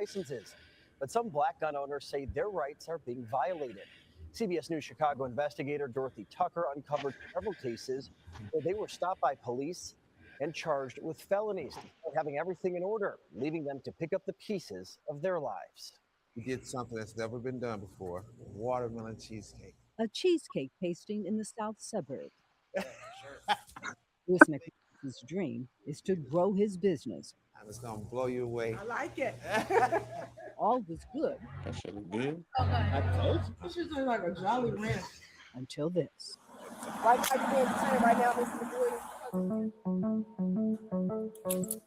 licenses. But some black gun owners say their rights are being violated. CBS News Chicago investigator Dorothy Tucker uncovered several cases where they were stopped by police and charged with felonies despite having everything in order, leaving them to pick up the pieces of their lives. We did something that's never been done before: watermelon cheesecake. A cheesecake tasting in the south suburbs. Louis McMahon's dream is to grow his business. And it's gonna blow you away. I like it. All was good. That shit was good. I told you. This is like a Jolly Rancher. Until this. Right now, this is good.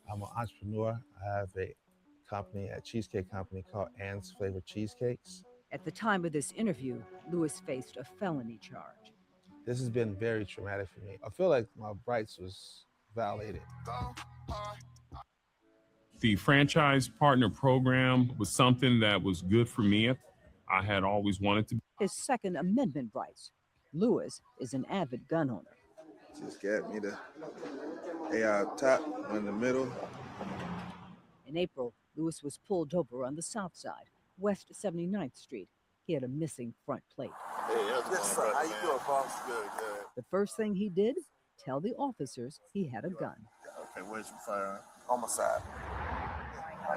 I'm an entrepreneur. I have a company, a cheesecake company called Ann's Flavor Cheesecakes. At the time of this interview, Louis faced a felony charge. This has been very traumatic for me. I feel like my rights was violated. The franchise partner program was something that was good for me. I had always wanted to. His Second Amendment rights. Louis is an avid gun owner. Just got me the AR top, one in the middle. In April, Louis was pulled over on the south side, West 79th Street. He had a missing front plate. Hey, how you doing, boss? Good. The first thing he did, tell the officers he had a gun. Okay, where's your firearm? On my side.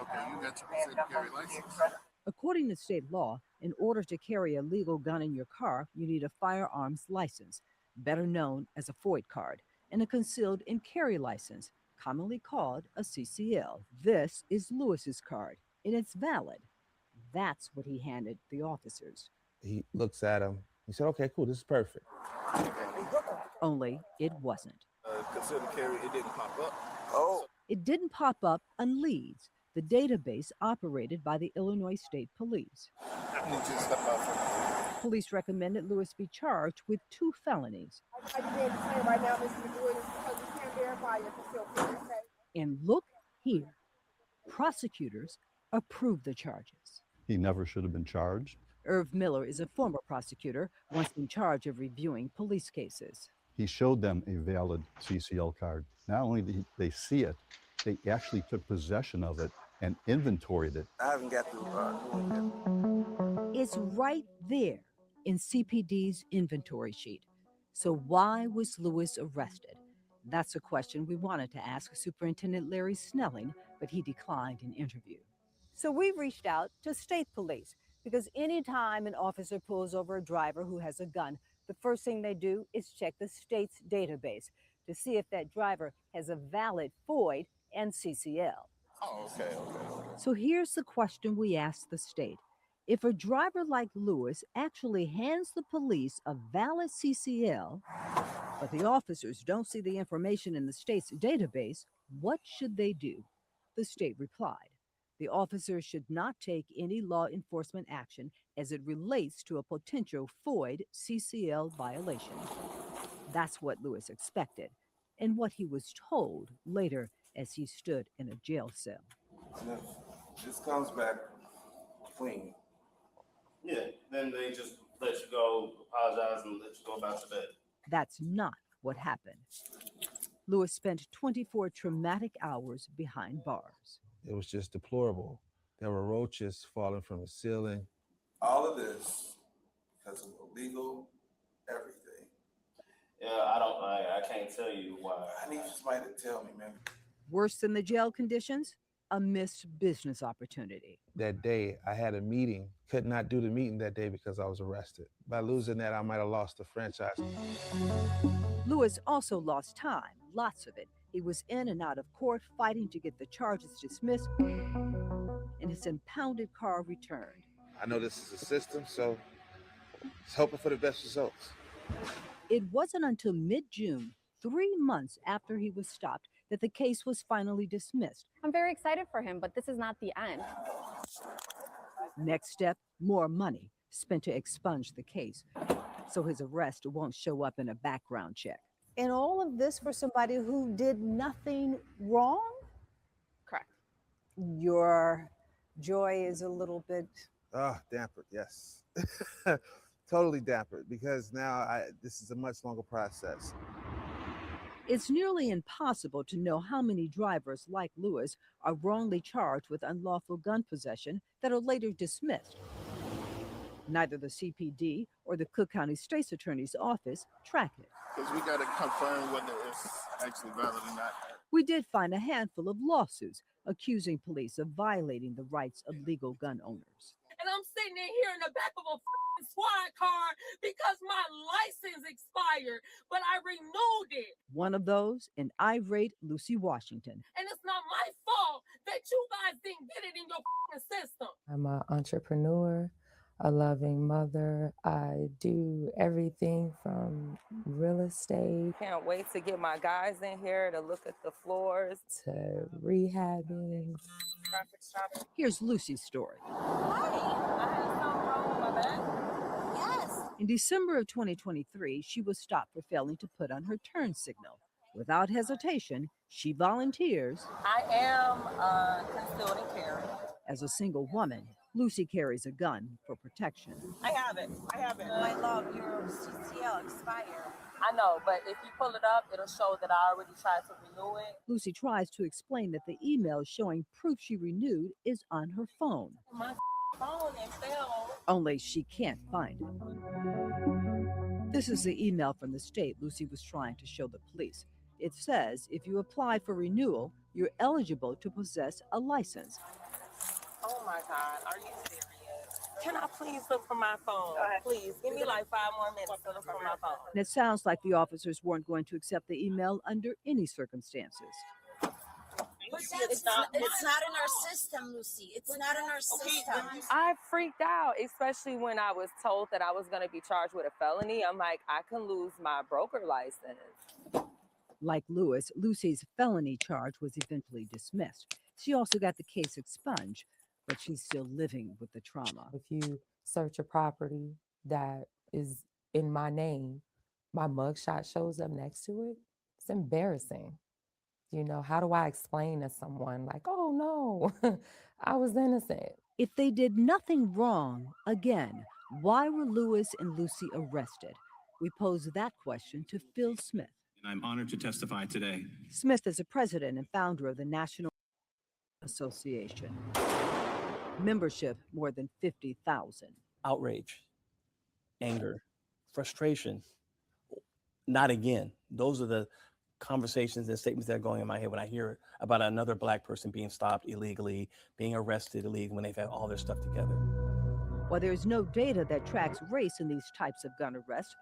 Okay, you got your safe carry license? According to state law, in order to carry a legal gun in your car, you need a firearms license, better known as a FOID card, and a concealed and carry license, commonly called a CCL. This is Louis's card, and it's valid. That's what he handed the officers. He looks at him. He said, okay, cool, this is perfect. Only it wasn't. Concealed carry, it didn't pop up. Oh. It didn't pop up on Leeds, the database operated by the Illinois State Police. I need you to step out from me. Police recommended Louis be charged with 2 felonies. I can't say right now, Mr. McGood, because we can't verify your concealed carry. And look here, prosecutors approved the charges. He never should have been charged. Irv Miller is a former prosecutor, once in charge of reviewing police cases. He showed them a valid CCL card. Not only did they see it, they actually took possession of it and inventoried it. I haven't got It's right there in CPD's inventory sheet. So why was Louis arrested? That's a question we wanted to ask Superintendent Larry Snelling, but he declined an interview. So we reached out to state police because anytime an officer pulls over a driver who has a gun, the first thing they do is check the state's database to see if that driver has a valid FOID and CCL. Oh, okay. So here's the question we asked the state. If a driver like Louis actually hands the police a valid CCL, but the officers don't see the information in the state's database, what should they do? The state replied, the officers should not take any law enforcement action as it relates to a potential FOID CCL violation. That's what Louis expected, and what he was told later as he stood in a jail cell. This comes back clean. Yeah, then they just let you go, apologize, and let you go about your day. That's not what happened. Louis spent 24 traumatic hours behind bars. It was just deplorable. There were roaches falling from the ceiling. All of this because of illegal everything. Yeah, I can't tell you why. I need somebody to tell me, man. Worse than the jail conditions, a missed business opportunity. That day, I had a meeting. Could not do the meeting that day because I was arrested. By losing that, I might have lost the franchise. Louis also lost time, lots of it. He was in and out of court fighting to get the charges dismissed, and his impounded car returned. I know this is a system, so just hoping for the best results. It wasn't until mid-June, 3 months after he was stopped, that the case was finally dismissed. I'm very excited for him, but this is not the end. Next step, more money spent to expunge the case, so his arrest won't show up in a background check. And all of this for somebody who did nothing wrong? Correct. Your joy is a little bit... Dampered, yes. Totally dampered, because now this is a much longer process. It's nearly impossible to know how many drivers like Lewis are wrongly charged with unlawful gun possession that are later dismissed. Neither the CPD or the Cook County State's Attorney's Office track it. Because we got to confirm whether it's actually valid or not. We did find a handful of lawsuits accusing police of violating the rights of legal gun owners. And I'm sitting in here in the back of a squad car because my license expired, but I renewed it. One of those, an irate Lucy Washington. And it's not my fault that you guys didn't get it in your system. I'm an entrepreneur, a loving mother. I do everything from real estate. Can't wait to get my guys in here to look at the floors, to rehabbing. Here's Lucy's story. Hi, I had something wrong with my back. Yes. In December of 2023, she was stopped for failing to put on her turn signal. Without hesitation, she volunteers. I am concealed and carry. As a single woman, Lucy carries a gun for protection. I have it. My love, your CCL expired. I know, but if you pull it up, it'll show that I already tried to renew it. Lucy tries to explain that the email showing proof she renewed is on her phone. My phone and fell. Only she can't find it. This is the email from the state Lucy was trying to show the police. It says if you apply for renewal, you're eligible to possess a license. Oh my God, are you serious? Can I please look for my phone? Please, give me like 5 more minutes to look for my phone. And it sounds like the officers weren't going to accept the email under any circumstances. It's not in our system, Lucy. It's not in our system. I freaked out, especially when I was told that I was going to be charged with a felony. I'm like, I can lose my broker license. Like Lewis, Lucy's felony charge was eventually dismissed. She also got the case expunged, but she's still living with the trauma. If you search a property that is in my name, my mugshot shows up next to it. It's embarrassing. You know, how do I explain to someone like, oh no, I was innocent? If they did nothing wrong, again, why were Lewis and Lucy arrested? We posed that question to Phil Smith. And I'm honored to testify today. Smith is a president and founder of the National Association. Membership more than 50,000. Outrage, anger, frustration. Not again. Those are the conversations and statements that are going in my head when I hear about another Black person being stopped illegally, being arrested illegally when they've had all their stuff together. While there is no data that tracks race in these types of gun arrests,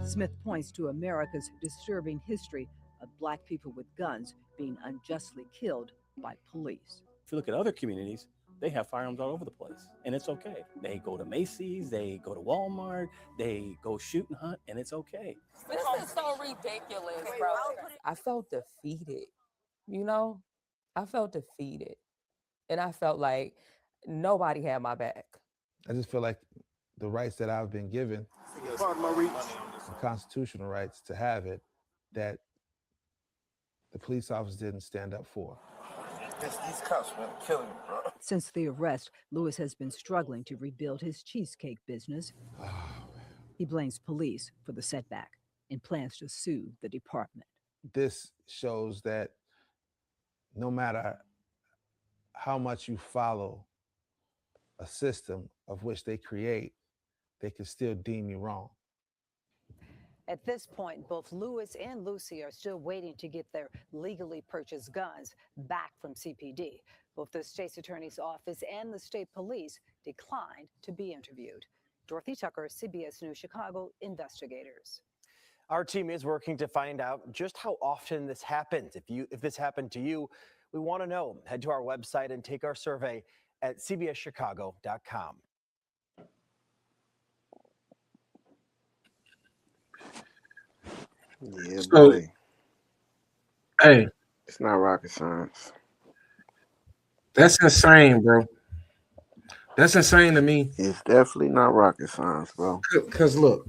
Smith points to America's disturbing history of Black people with guns being unjustly killed by police. If you look at other communities, they have firearms all over the place, and it's okay. They go to Macy's, they go to Walmart, they go shoot and hunt, and it's okay. This is so ridiculous, bro. I felt defeated, you know? I felt defeated. And I felt like nobody had my back. I just feel like the rights that I've been given, the constitutional rights to have it, that the police officers didn't stand up for. These cops, man, killing me, bro. Since the arrest, Lewis has been struggling to rebuild his cheesecake business. He blames police for the setback and plans to sue the department. This shows that no matter how much you follow a system of which they create, they can still deem you wrong. At this point, both Lewis and Lucy are still waiting to get their legally purchased guns back from CPD. Both the state's attorney's office and the state police declined to be interviewed. Dorothy Tucker, CBS News Chicago, investigators. Our team is working to find out just how often this happens. If this happened to you, we want to know. Head to our website and take our survey at cbschicago.com. Yeah, So, boy. hey, It's not rocket science. that's insane, bro. That's insane to me. It's definitely not rocket science, bro. Because look,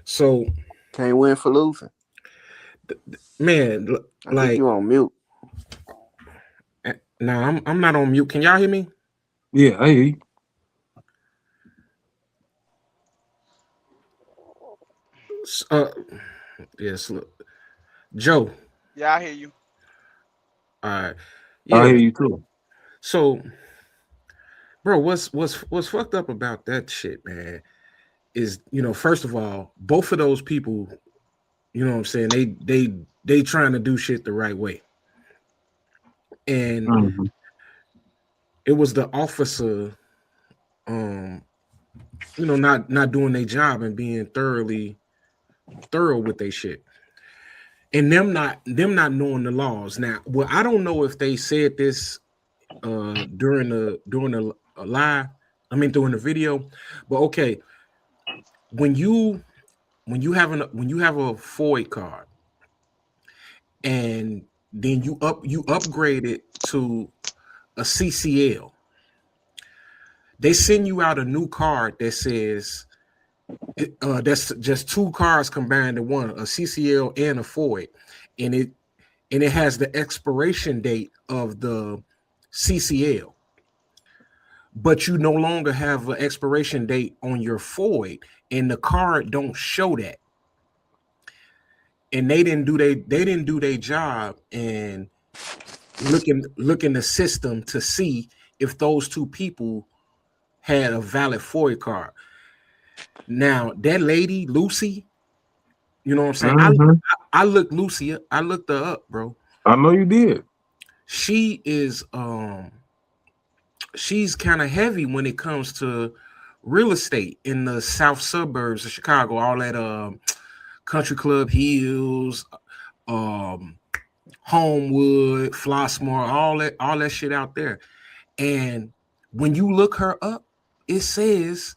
so Can't win for losing. man, I think like, you on mute. no, I'm not on mute. Can y'all hear me? Yeah, I hear you. Yes, look, Joe. Yeah, I hear you. All right. I Yeah. hear you too. So, bro, what's fucked up about that shit, man? Is first of all, both of those people, you know what I'm saying, they trying to do shit the right way. And Mhm. it was the officer not doing their job and being thorough with their shit. And them not knowing the laws. Now, well, I don't know if they said this during the live, during the video, but okay, when you have a FOID card and then you upgrade it to a CCL, they send you out a new card that says that's just two cards combined in one, a CCL and a FOID, and it has the expiration date of the CCL, but you no longer have an expiration date on your FOID, and the card don't show that. And they didn't do their job and look in the system to see if those two people had a valid FOID card. Now that lady Lucy, you know what I'm saying? Mhm. I looked her up, bro. I know you did. She is she's kind of heavy when it comes to real estate in the south suburbs of Chicago, all that Country Club Hills, Homewood, Flossmoor, all that shit out there. And when you look her up, it says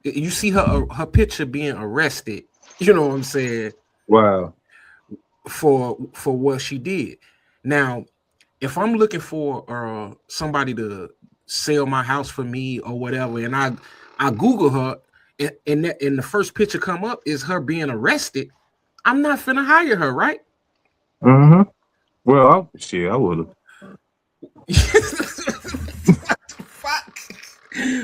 you see her picture being arrested. You know what I'm saying? Wow. For what she did. Now, if I'm looking for somebody to sell my house for me or whatever, and I Google her, and the first picture come up is her being arrested, I'm not finna hire her, right? Mm-hmm. Well, I would have. Fuck.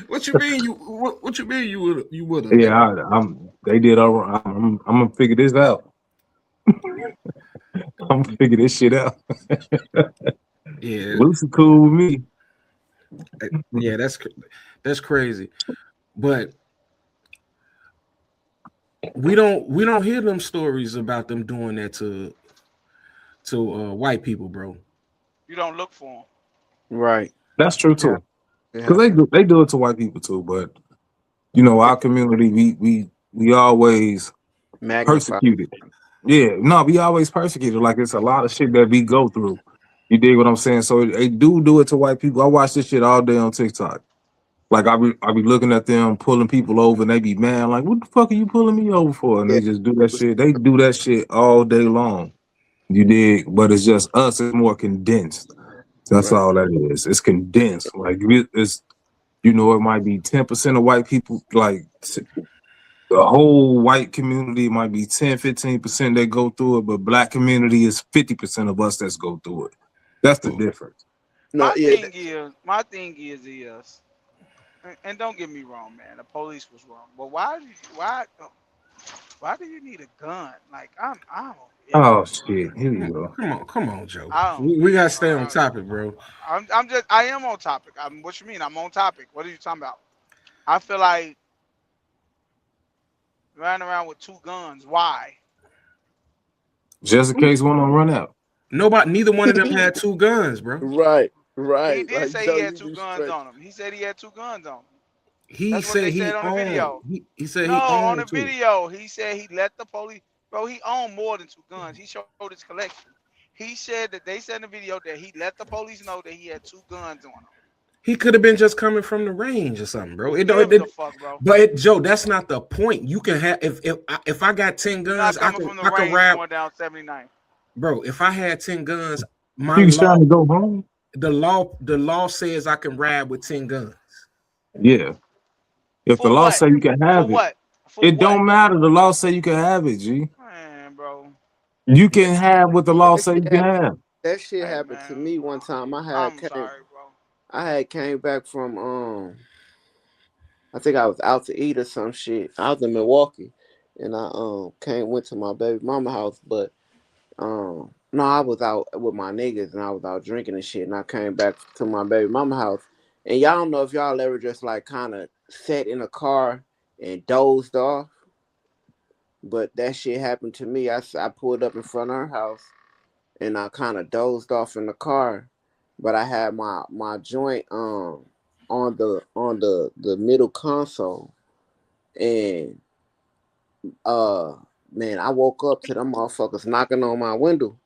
What you mean what you mean you would have? Yeah, they did all right. I'm gonna figure this out. I'm gonna figure this shit out. Yeah. Lucy cool with me. Yeah, that's crazy. But we don't hear them stories about them doing that to white people, bro. You don't look for them. Right. That's true too. Yeah. Because they do it to white people too. But our community, we always Magnify. persecuted. Yeah, no, we always persecuted. Like it's a lot of shit that we go through. You dig what I'm saying? So they do it to white people. I watch this shit all day on TikTok. Like I be looking at them pulling people over, and they be mad. Like, what the fuck are you pulling me over for? And they just do that shit. They do that shit all day long. You dig? But it's just us. It's more condensed. That's all that is. It's condensed. Like it's it might be 10% of white people. Like the whole white community might be 10-15% that go through it, but black community is 50% of us that's go through it. That's the difference. My thing is, and don't get me wrong, man, the police was wrong, but why do you need a gun? Like I don't. Oh shit! Here we go. Come on, Joe. I don't We gotta stay on topic, bro. I am on topic. What you mean? I'm on topic. What are you talking about? I feel like running around with two guns. Why? Just in case one don't run out. Neither one of them had two guns, bro. Right. He did say he had two guns on him. He said he had two guns on him. He said he said on the video. He said no, he owned on the two. video. He said he let the police. Bro, he owned more than two guns. He showed his collection. He said that they said in the video that he let the police know that he had two guns on him. He could have been just coming from the range or something, bro. Bro. But Joe, that's not the point. You can have if I got 10 guns, I can ride going down 79. Bro, if I had 10 guns, You trying to go home? The law says I can ride with 10 guns. Yeah. If the law say you can have it, it don't matter. The law say you can have it, G. Man, bro. You can have what the law say you can have. That shit happened to me one time. I had came back from I think I was out to eat or some shit. I was in Milwaukee, and I went to my baby mama house, but no, I was out with my niggas and I was out drinking and shit, and I came back to my baby mama house, and y'all don't know if y'all ever just like kind of sat in a car and dozed off, but that shit happened to me. I pulled up in front of her house and I kind of dozed off in the car, but I had my joint on the middle console, and uh man, I woke up to them motherfuckers knocking on my window.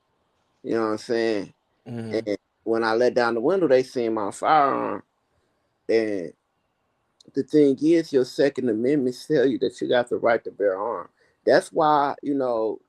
You know what I'm saying? Mhm. And when I let down the window, they seen my firearm. And the thing is, your Second Amendment tell you that you got the right to bear arms. That's why,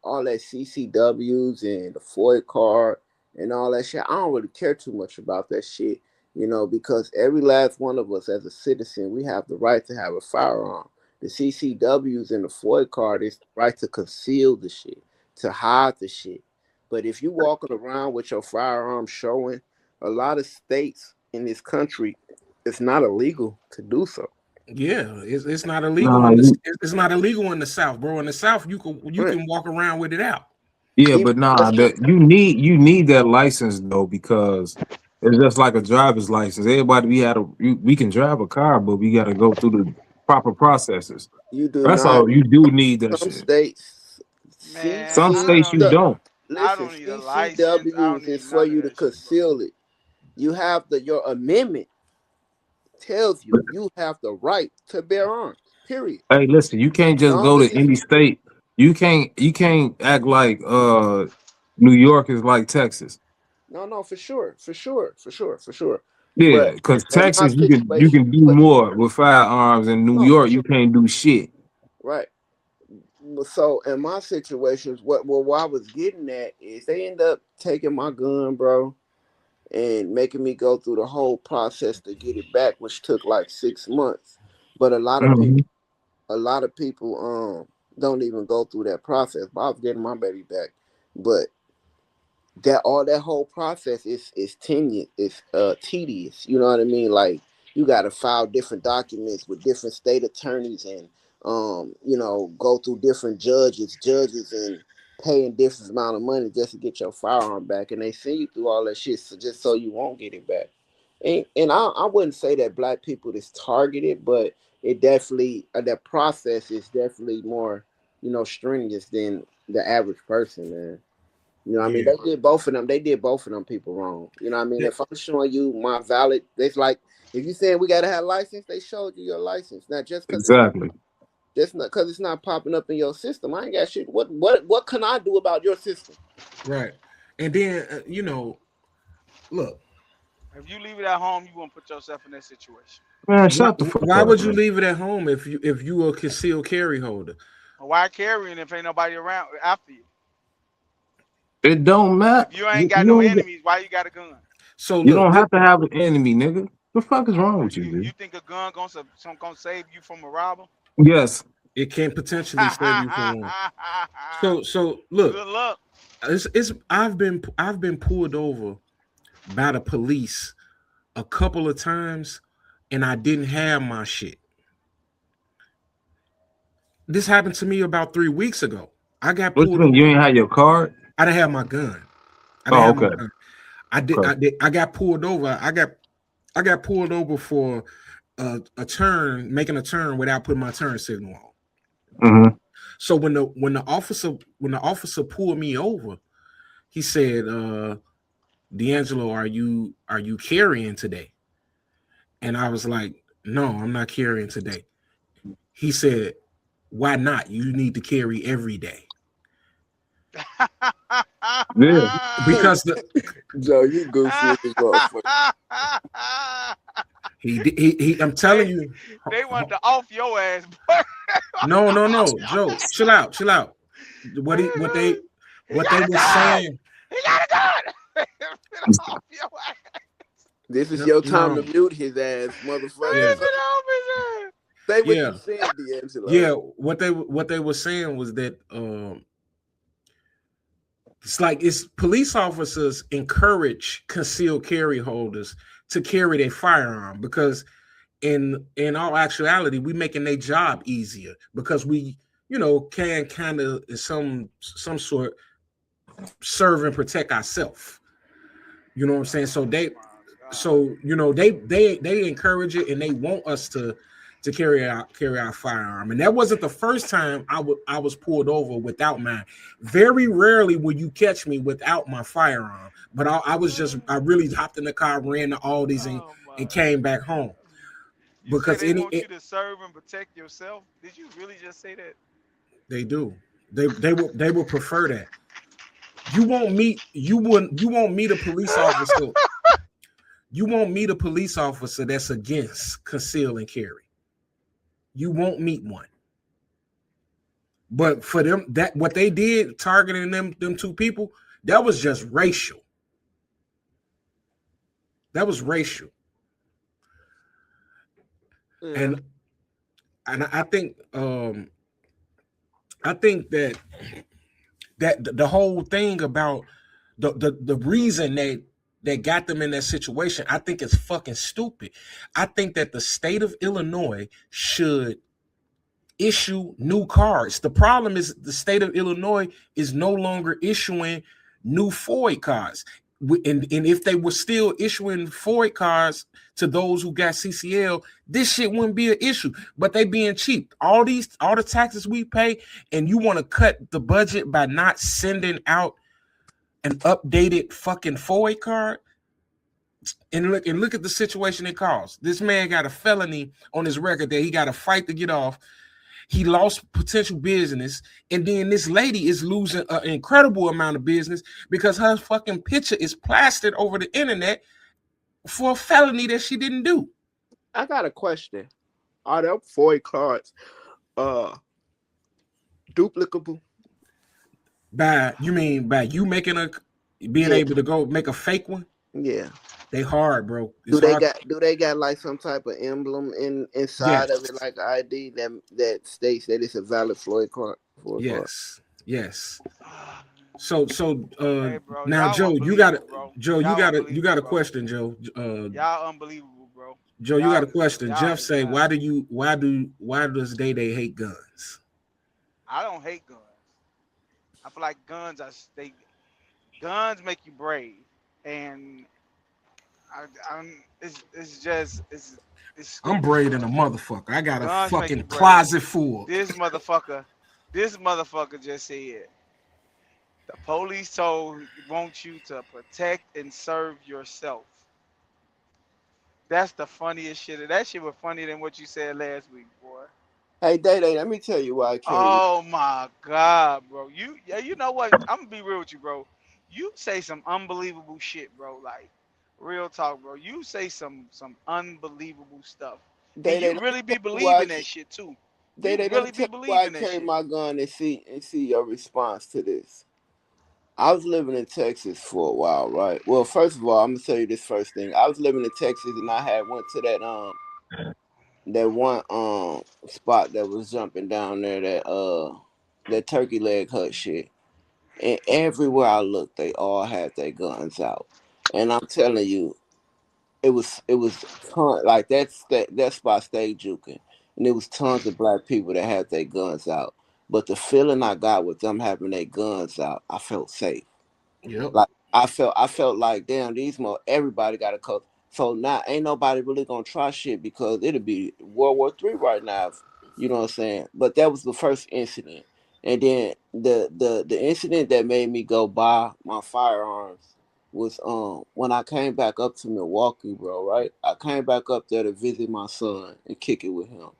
all that CCWs and the FOID card and all that shit, I don't really care too much about that shit, because every last one of us as a citizen, we have the right to have a firearm. The CCWs and the FOID card is the right to conceal the shit, to hide the shit. But if you walking around with your firearm showing, a lot of states in this country, it's not illegal to do so. Yeah, it's not illegal Nah, in the it's not illegal in the South, bro. In the South, you Right. can walk around with it out. yeah, Even but nah, let's that you need that license though, because it's just like a driver's license. Everybody we can drive a car, but we got to go through the proper processes. You do That's not. all. You do need that Some shit. states, Man, Some I states don't you need don't. I listen, don't need a license. I don't CCWs need is for none of you to that shit, bro. conceal it. You have your amendment tells you have the right to bear arms. Period. Hey, listen, you can't just Long go as to it's any state. You can't act like New York is like Texas. no, for sure, for sure. Yeah, But because in my Texas you situation, can do more with firearms. In New no, for York, you sure, can't do shit. right. So in my situations, what I was getting at is they end up taking my gun, bro, and making me go through the whole process to get it back, which took like 6 months. But Mhm. a lot of people don't even go through that process. But I was getting my baby back. But that whole process is tedious, tedious. You know what I mean? Like you gotta file different documents with different state attorneys and go through different judges and paying different amount of money just to get your firearm back, and they send you through all that shit just so you won't get it back. And I wouldn't say that black people is targeted, but it definitely that process is definitely more strenuous than the average person, man. You know what I mean? Yeah. They did both of them. They did both of them people wrong. You know what I mean? If I'm showing you my valid, it's like if you saying we gotta have license, they showed you your license. Now just because Exactly. it's not popping up in your system, I ain't got shit. What can I do about your system? Right. And then look, If you leave it at home, you won't put yourself in that situation. Man, shut the fuck why up, would you man. leave it at home if you a concealed carry holder? Why carrying if ain't nobody around after you? It don't matter. If you ain't You, got you no don't. enemies, why you got a gun? So You look, don't have to have an enemy, nigga. The fuck is wrong with you, You dude? think a gun gonna save you from a robber? Yes. it can potentially save you from one. So look, Good luck. it's I've been pulled over by the police a couple of times, and I didn't have my shit. This happened to me about 3 weeks ago. I got What you pulled mean? over. You ain't have your card? I didn't have my gun. I didn't Oh, have my okay. gun. I got pulled over. I got pulled over for making a turn without putting my turn signal on. Mm-hmm. So when the officer pulled me over, he said, D'Angelo, are you carrying today? And I was like, no, I'm not carrying today. He said, why not? You need to carry every day. Yeah. Because Joe, you goofy as motherfucker. I'm telling you. They wanted to off your ass. No, Joe, chill out. What they were saying. He got a gun. Off your ass. This is your time No. to mute his ass, motherfucker. Yeah. Say what Yeah. you said, D'Angelo. Yeah, what they were saying was that it's police officers encourage concealed carry holders to carry their firearm because in all actuality, we making their job easier because we can kind of some sort serve and protect ourselves. You know what I'm saying? So they encourage it and they want us to carry our firearm. And that wasn't the first time I was pulled over without mine. Very rarely will you catch me without my firearm. But I really hopped in the car, ran to Aldi's and came back home. You Because say they want you to serve and protect yourself? Did you really just say that? they do. They will prefer that. You won't meet a police officer. You won't meet a police officer that's against conceal and carry. You won't meet one. But for them, that what they did targeting them two people, that was just racial. That was racial. Yeah. And I think that the whole thing about the reason that got them in that situation, I think it's fucking stupid. I think that the state of Illinois should issue new cards. The problem is the state of Illinois is no longer issuing new FOID cards. And if they were still issuing FOID cards to those who got CCL, this shit wouldn't be an issue. But they being cheap. All the taxes we pay, and you want to cut the budget by not sending out an updated fucking FOID card. And look at the situation it caused. This man got a felony on his record that he got to fight to get off. He lost potential business, and then this lady is losing an incredible amount of business because her fucking picture is plastered over the internet for a felony that she didn't do. I got a question. Are them FOID cards duplicable? By you making being able to go make a fake one? Yeah. They hard, bro. Do they got like some type of emblem inside of it, like ID that states that it's a valid FOID card? Yes. So Hey, bro, now Joe, you got a question, Joe. Y'all unbelievable, bro. Joe, you got a question. Jeff say, why does they hate guns? I don't hate guns. I feel like guns make you brave, and I'm brave than a motherfucker. I got guns a fucking closet full. This motherfucker just said the police want you to protect and serve yourself. That's the funniest shit. That shit was funnier than what you said last week, boy. Hey, Day, let me tell you why I can't. Oh my God, bro. You know what? I'm gonna be real with you, bro. You say some unbelievable shit, bro. Like real talk, bro. You say some unbelievable stuff. And you really be believing that shit too. You really be believing that shit. I carry my gun and see your response to this. I was living in Texas for a while, right? Well, first of all, I'm gonna tell you this first thing. I was living in Texas and I had went to that one spot that was jumping down there, that turkey leg hut shit. And everywhere I looked, they all had their guns out. And I'm telling you, it was like that spot stayed juking. And it was tons of black people that had their guns out. But the feeling I got with them having their guns out, I felt safe. Yep. Like I felt like, damn, everybody got a coat. So now ain't nobody really gonna try shit because it'll be World War III right now. You know what I'm saying? But that was the first incident. And then the incident that made me go buy my firearms was when I came back up to Milwaukee, bro, right? I came back up there to visit my son and kick it with him.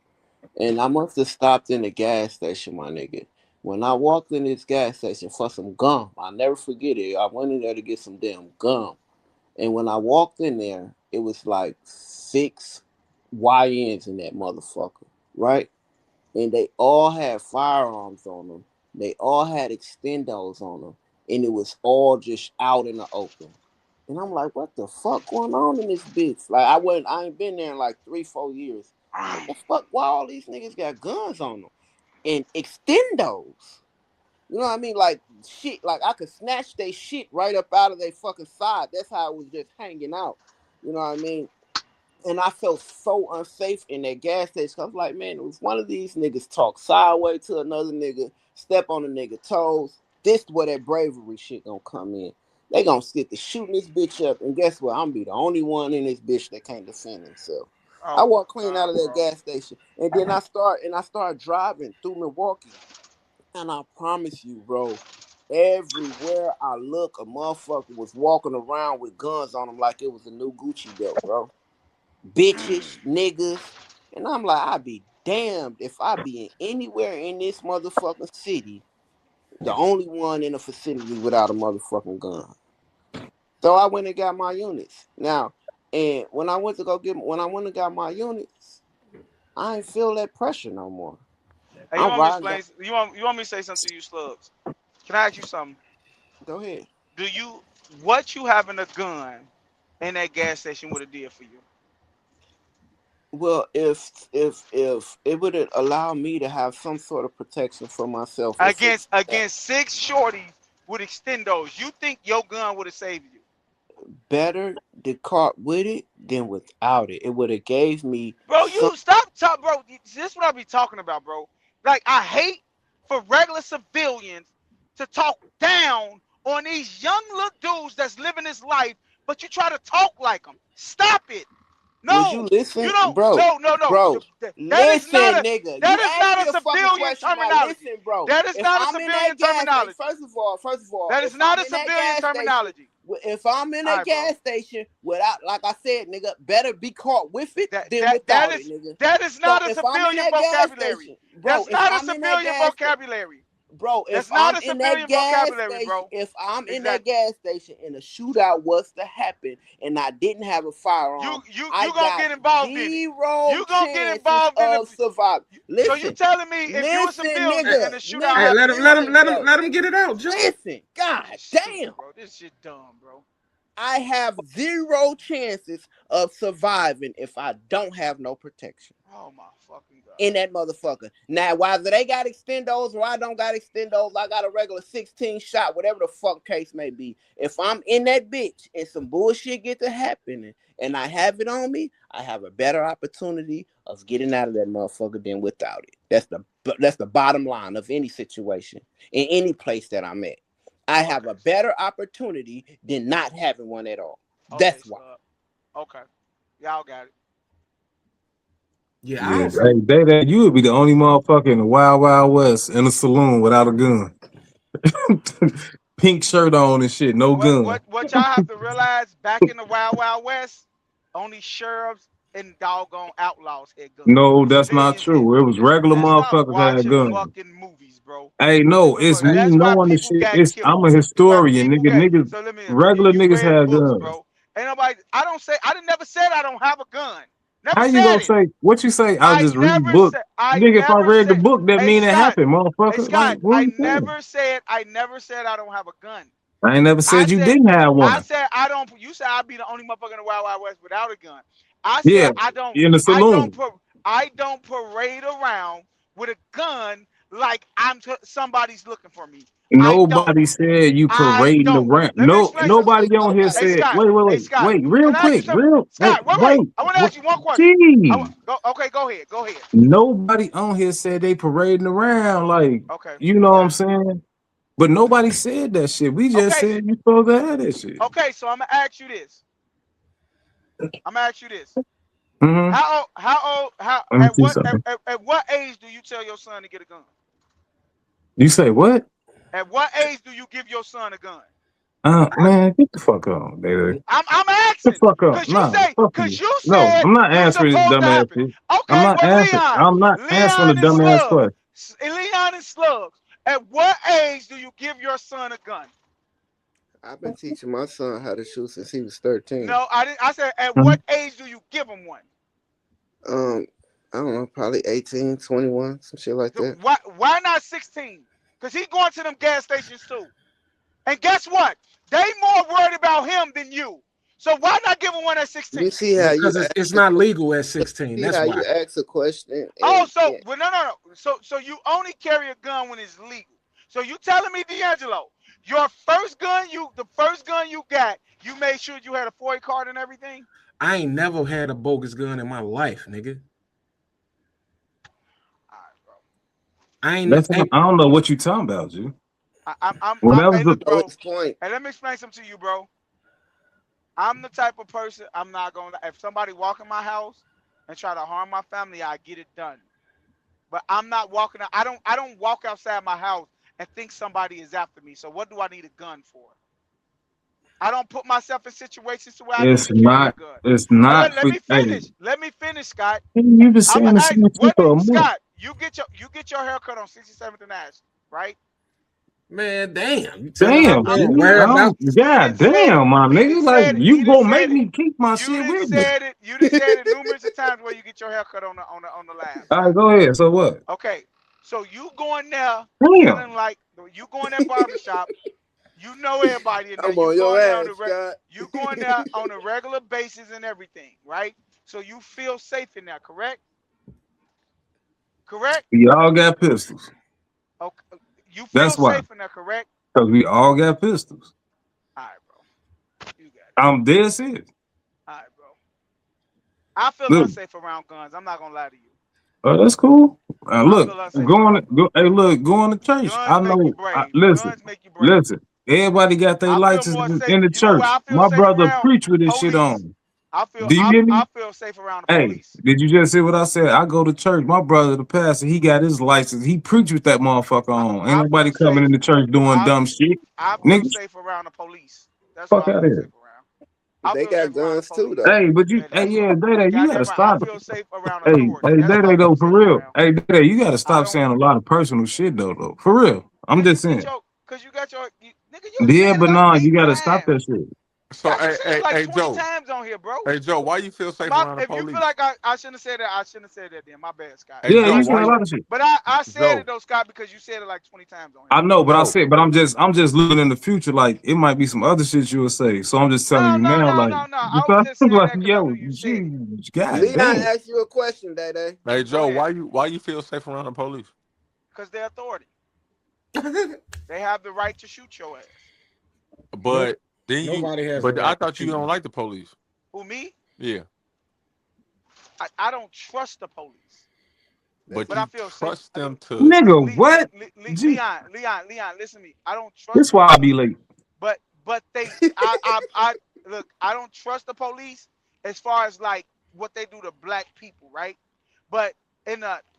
And I must have stopped in the gas station, my nigga. When I walked in this gas station for some gum, I'll never forget it. I went in there to get some damn gum. And when I walked in there, it was like 6 YNs in that motherfucker, right? And they all had firearms on them. They all had extendos on them. And it was all just out in the open. And I'm like, what the fuck going on in this bitch? Like, I ain't been there in like 3-4 years. What the fuck? Why all these niggas got guns on them? And extendos. You know what I mean? Like, shit, like I could snatch they shit right up out of their fucking side. That's how it was just hanging out. You know what I mean? and I felt so unsafe in that gas station. I was like, man, if one of these niggas talk sideways to another nigga, step on a nigga toes, this where that bravery shit gonna come in. They gonna get to shooting this bitch up, and guess what? I'm be the only one in this bitch that can't defend himself. I Oh walked my clean out God, of that bro. gas station, and then I start driving through Milwaukee, and I promise you, bro, everywhere I look, a motherfucker was walking around with guns on them like it was a new Gucci belt, bro. Bitches, niggas, and I'm like, I'd be damned if I be in anywhere in this motherfucking city, the only one in a facility without a motherfucking gun. So I went and got my units. Now, and when I went and got my units, I ain't feel that pressure no more. Hey, you I'm want me to riding down. explain? You want me to say something to you, Slugs? Can I ask you something? Go ahead. Do you what you having a gun in that gas station would have did for you? Well, if it would allow me to have some sort of protection for myself, if it's Against six shorties with extendos, you think your gun would have saved you? better to caught with it than without it, it would have gave me Bro, some. you stop talk, bro. This is what I be talking about, bro. Like I hate for regular civilians to talk down on these young little dudes that's living this life, but you try to talk like them. Stop it. Would you No, you listen, don't. bro? No, no, no. Bro, That is not listen, a nigga. that You is asked not me a a fucking civilian question. Now terminology. listen, bro. That is If not a I'm in civilian that gas station, terminology. first of all, That is if not I'm a in that civilian gas station, terminology. if I'm in All that right, bro. gas station without, like I said, nigga, better be caught with it That than that that without it, is nigga. that is So not a if I'm in civilian that gas vocabulary. station, bro, That's if not a I'm in that civilian gas station. vocabulary. Bro, if That's I'm not a in that civilian gas vocabulary, station, bro. if I'm in that Exactly. gas station and a shootout was to happen and I didn't have a firearm, I You gonna got get involved in it. zero You gonna get chances involved in it. of surviving. So you Listen, telling me if you a listen, civilian nigga, and the shootout nigga, Hey, happened, you listen, bro. let him get it out, Joe. Listen, god stupid, damn. bro. This shit dumb, bro. I have zero chances of surviving if I don't have no protection Oh my fucking god. in that motherfucker. Now, whether they got extendos or I don't got extendos, I got a regular 16 shot, whatever the fuck case may be. If I'm in that bitch and some bullshit get to happening and I have it on me, I have a better opportunity of getting out of that motherfucker than without it. That's the bottom line of any situation in any place that I'm at. I have a better opportunity than not having one at all. Okay, That's why. okay. Y'all got it. Yeah, hey, you would be the only motherfucker in the Wild Wild West in a saloon without a gun. Pink shirt on and shit, no gun. What y'all have to realize back in the Wild Wild West, only sheriffs and doggone outlaws had guns. No, that's not Civilians had true. It was regular man, stop motherfuckers that had watching guns. fucking movies, bro. Hey, no, it's me That's why knowing the people shit. got killed. I'm a That's why historian, people nigga. got Niggas, so let me regular and you niggas read had books, guns. bro. Ain't nobody I didn't never said I don't have a gun. Never How you said gonna it. say what you say? I'll I just read never book. said I Nigga, if I never read the said book, that hey mean it Scott, happened, hey motherfucker. Like, Scott, what are you saying? I never said I don't have a gun. I ain't never I said you said didn't have I one. said I don't. You said I'd be the only motherfucker in the Wild Wild West without a gun. I said Yeah, I don't. in the I don't. saloon. I don't parade around with a gun like somebody's looking for me. I don't. Nobody said you I parading don't. around. Let me No, explain something to you. nobody on here Hey said. Scott. Hey Scott. Wait, real Can I ask you quick, something? Scott, wait. I want to ask you one question. Gee, Okay, go ahead. Go ahead. nobody on here said they parading around. Like, Okay. you know what I'm saying? But nobody said that shit. We just Okay. said you supposed to have that shit. Okay. So I'm gonna ask you this. Mm-hmm. Let me see something. At what age do you tell your son to get a gun? You say what? At what age do you give your son a gun? Man, get the fuck on, baby. I'm Get the asking. fuck up. Nah, fuck you. No, I'm not It's answering this supposed to dumbass happen. shit. Okay, well I'm not answering the Leon and dumbass question. Slugs. At what age do you give your son a gun? I've been teaching my son how to shoot since he was 13. No, I didn't. I said, at what age do you give him one? I don't know, probably 18, 21, some shit like that. Why not 16? Because he's going to them gas stations too. And guess what? They more worried about him than you. So why not give him one at 16? You see how because it's not legal at 16. See That's how why. you ask a question. Well, no. So you only carry a gun when it's legal. So you telling me, D'Angelo, the first gun you got, you made sure you had a FOIA card and everything? I ain't never had a bogus gun in my life, nigga. I ain't. That's I don't know what you talking about, G. Hey, look, bro. Point. Hey, let me explain something to you, bro. I'm the type of person, I'm not gonna. If somebody walk in my house and try to harm my family, I get it done. But I'm not walking. I don't walk outside my house and think somebody is after me. So what do I need a gun for? I don't put myself in situations where I need It's to carry a not. gun. It's But not. let me Hey, finish. Let me finish, Scott. you've been saying the same shit for a month. Scott, you get your haircut on 67th and Ash, right? Man, damn. You tell Damn, my G. man whereabouts. God damn, my nigga. Like you gonna make me keep my You shit didn't with me. said it. You done said it numerous of times where you get your haircut on the lab. All right, go ahead. So what? Okay, so you going there Damn. feeling like you going that barbershop. You know everybody in there. I'm on your ass, Scott. You going there on a regular basis and everything, right? So you feel safe in there, correct? Correct? We all got pistols. Okay. You feel That's why. safe in there, correct? Because we all got pistols. All right, bro. You got it. I'm dead serious. All right, bro. I feel Look. unsafe around guns. I'm not gonna lie to you. Oh, that's cool. Look, Hey, look, going to church. Guns I make know. you brave. Listen, Guns make you brave. listen. Everybody got their I feel licenses more safe. in the You know where church. I feel My safe brother around? preach with this shit Police. on. I feel Do you hear me? I feel safe around the Hey, police. did you just see what I said? I go to church. My brother, the pastor, he got his license. He preach with that motherfucker on. Ain't nobody coming in the church doing dumb shit. I feel Nigga, safe around the police. That's fuck what I out feel here. safe around. I They feel got safe around the guns too, police. though. Hey, but you, That's hey, yeah, right. Dada, you Goddamn gotta right. stop. I feel safe around Hey, authority. hey, That's what I Dada, feel though, safe for real. around. Hey, Dada, you gotta stop saying a lot of personal shit, though. For real. I'm just saying. Cause you got your nigga. You Yeah, said it but like nah, 8 you gotta stop times. that shit. So, Scott, you said it like 20 Joe. times on here, bro. Hey, Joe, why you feel safe around the If you police? feel like I shouldn't have said that, I shouldn't have said that. Then my bad, Scott. Hey, Yeah, Joe, you said why a you? lot of shit. But I said Joe. it though, Scott, because you said it like 20 times on here. I know, but Joe. I said, but I'm just looking in the future. Like it might be some other shit you will say. So I'm just telling you now, like, I was just saying like, that because I yo, knew you said it. geez, god Leon damn. asked you a question, Day. Hey, Joe, why you feel safe around the police? Because they're authority. They have the right to shoot your ass. But then Nobody has but the I right to thought you shoot don't me. like the police. Who, me? Yeah. I don't trust the police. But I you feel trust safe. them to Nigga, what? Gee, Leon, listen to me. I don't trust. this why I be late. But I look. I don't trust the police as far as like what they do to black people, right? But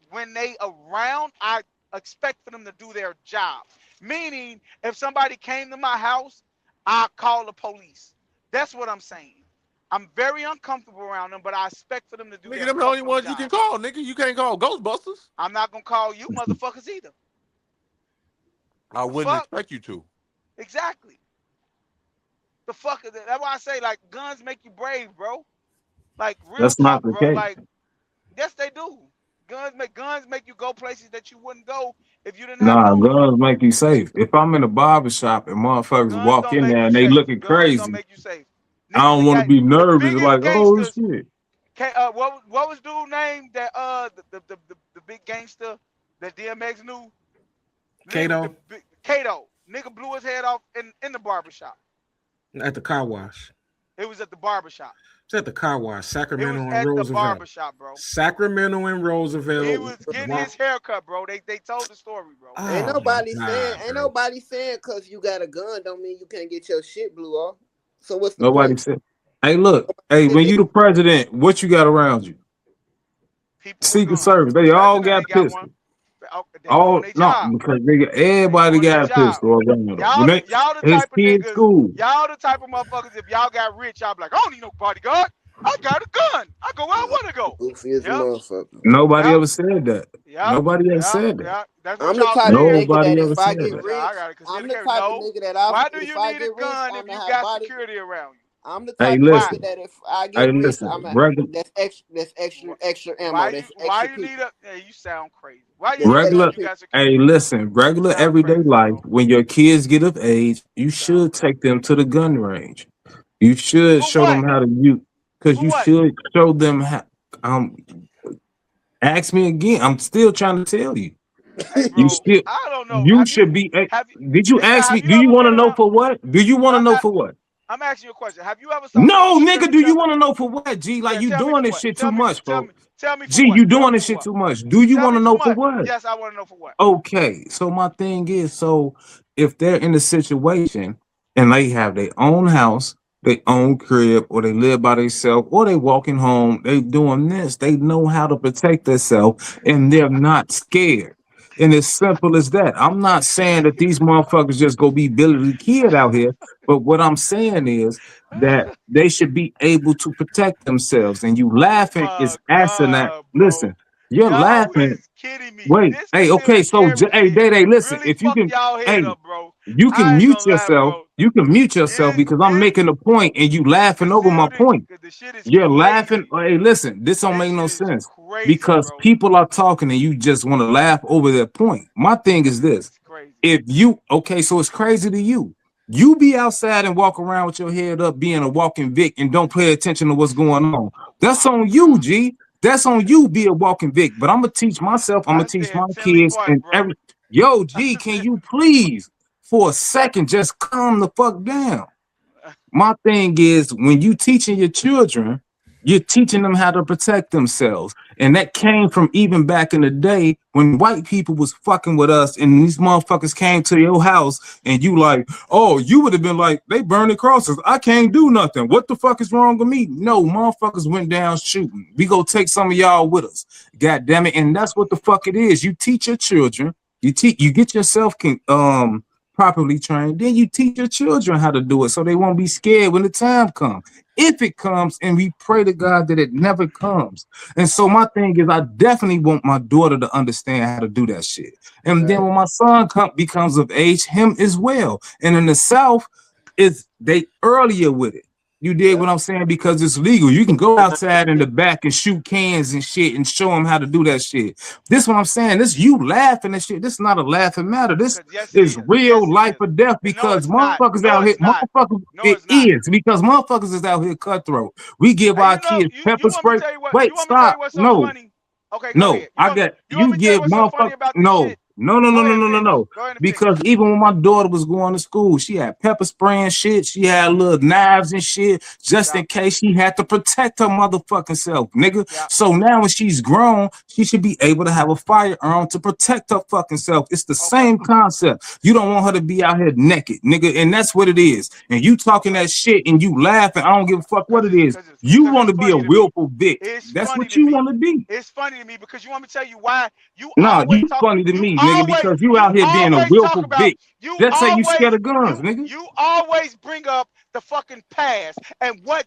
when they around, I expect for them to do their job. Meaning, if somebody came to my house, I call the police. That's what I'm saying. I'm very uncomfortable around them, but I expect for them to do nigga, their them the only fucking ones job. you can call, nigga. You can't call Ghostbusters. I'm not gonna call you motherfuckers either. I wouldn't expect you to. Exactly. The fuck is that? That's why I say like guns make you brave, bro. Like real That's not talk, the bro. case. Like yes, they do. Guns make you go places that you wouldn't go if you didn't have Nah, those. guns make you safe. If I'm in a barber shop and motherfuckers Guns walk don't in make there you and they safe. looking Guns don't crazy, make you safe. I Niggas don't want to be the nervous. biggest Like, oh gangsters. shit. What was dude name that the big gangster that DMX knew? Kato Kato. Nigga blew his head off in the barbershop. at the car wash. It was at the barbershop. It's at the car wash, It Sacramento was and at the Roosevelt. barbershop, bro. Sacramento and Roosevelt. He was getting his haircut, bro. They told the story, bro. Ain't Oh nobody my saying, God, ain't bro. nobody saying because you got a gun don't mean you can't get your shit blew off. So what's the Nobody point? said. Hey, look. Hey, when you the president, what you got around you? People with Secret guns. Service. The They all president got ain't got pistols. one. They All doing their no, job. because everybody Doing their got a job. pistol around them. Y'all When they, y'all the his type of kids niggas. school. Y'all the type of motherfuckers. If y'all got rich, y'all be like, I don't need no bodyguard. I got a gun. I go where I want to go. Goofy as a motherfucker. Nobody ever said that. Nobody ever said that. Yeah. That's what I'm the y'all type of saying. nigga that Nobody ever if I said get that. rich, I gotta consider I'm the carry. type of No. nigga that Why do if you I need get a rich, gun I'm if gonna you have got body. security around you? I'm the Hey, type of listen. nigga that if I Hey, get rich, listen. Regular, that's extra ammo. That's Why extra you need people. a? Hey, you sound crazy. Why you That's need a gun regular. if you extra got security? Hey, listen. Regular Sound everyday crazy, life. bro. When your kids get of age, you should take them to the gun range. You should For show them what? how to use. Because For you what? should show them how. Ask me again. I'm still trying to tell you. Hey, You bro. still. I don't know. You should be. Have you? Did you Hey, Scott, ask me? have Do you you ever want been to know around? for what? Do you want to know for what? I'm asking you a question. Have you ever saw No, someone kill nigga, do you each want other? to know for what, G? Like, Yeah, you tell me doing for this what. shit too much, bro. Tell me for G, what. you Tell doing me this for shit what. too much. Do you Tell want me to for know for what. what? Yes, I want to know for what. Okay, so my thing is, so if they're in a situation and they have their own house, their own crib, or they live by themselves, or they walking home, they doing this, they know how to protect themselves and they're not scared. And it's simple as that. I'm not saying that these motherfuckers just go be Billy the Kid out here, but what I'm saying is that they should be able to protect themselves. And you Oh laughing my is asinine. God, bro. Listen, you're Y'all laughing. is kidding me. Wait, This hey, okay, concealed so carry hey, shit Day, listen. really If you fucked can, y'all head hey, up, bro. you can I ain't mute gonna lie, yourself. bro. You can mute yourself because I'm making a point and you This laughing over my concealed it. point. The shit is You're laughing. crazy. Hey, listen, this don't This make no shit is sense crazy, because bro. people are talking and you just want to laugh over their point. My thing is this: It's crazy. if you okay, so it's crazy to you. You be outside and walk around with your head up, being a walking Vic, and don't pay attention to what's going on. That's on you, G. That's on you. Be a walking Vic. But I'm gonna teach myself. I'm gonna I teach said my Tinley kids Park, and bro. every. Yo, G, I can said, you please, for a second, just calm the fuck down? My thing is when you teaching your children, you're teaching them how to protect themselves. And that came from even back in the day when white people was fucking with us and these motherfuckers came to your house and you like, oh, you would have been like, they burning crosses. I can't do nothing. What the fuck is wrong with me? No, motherfuckers went down shooting. We go take some of y'all with us. God damn it. And that's what the fuck it is. You teach your children, you get yourself properly trained, then you teach your children how to do it so they won't be scared when the time comes. If it comes, and we pray to God that it never comes. And so my thing is, I definitely want my daughter to understand how to do that shit. And then when my son becomes of age, him as well. And in the South, they earlier with it. You did what I'm saying? Because it's legal. You can go outside in the back and shoot cans and shit and show them how to do that shit. This what I'm saying. This you laughing and shit. This is not a laughing matter. This yes, it is is. real Yes, it life is. or death No, because it's not. motherfuckers No, out here, it's not. motherfuckers, No, it it's not. is because motherfuckers is out here cutthroat. We give And our you know, kids you pepper want me to spray. tell you what? You Wait, want me to tell you stop. what's so No, funny? Okay, go no, ahead. I got You want you me to tell you give what's so funny motherfuckers about this no, shit? no, no, no, Go no, ahead and no, no, finish. no. Go ahead and finish. Because even when my daughter was going to school, she had pepper spray and shit. She had little knives and shit just in case she had to protect her motherfucking self, nigga. So now when she's grown, she should be able to have a firearm to protect her fucking self. It's the same concept. You don't want her to be out here naked, nigga, and that's what it is. And you talking that shit and you laughing. I don't give a fuck what it is. You want to be a willful bitch. It's That's funny what to you me. want to be. It's funny to me because you want me to tell you why you Nah, always you talk. funny to You me, nigga, always because you out here being a talk willful about. bitch. Just say you scared of guns, nigga. You always bring up the fucking past and what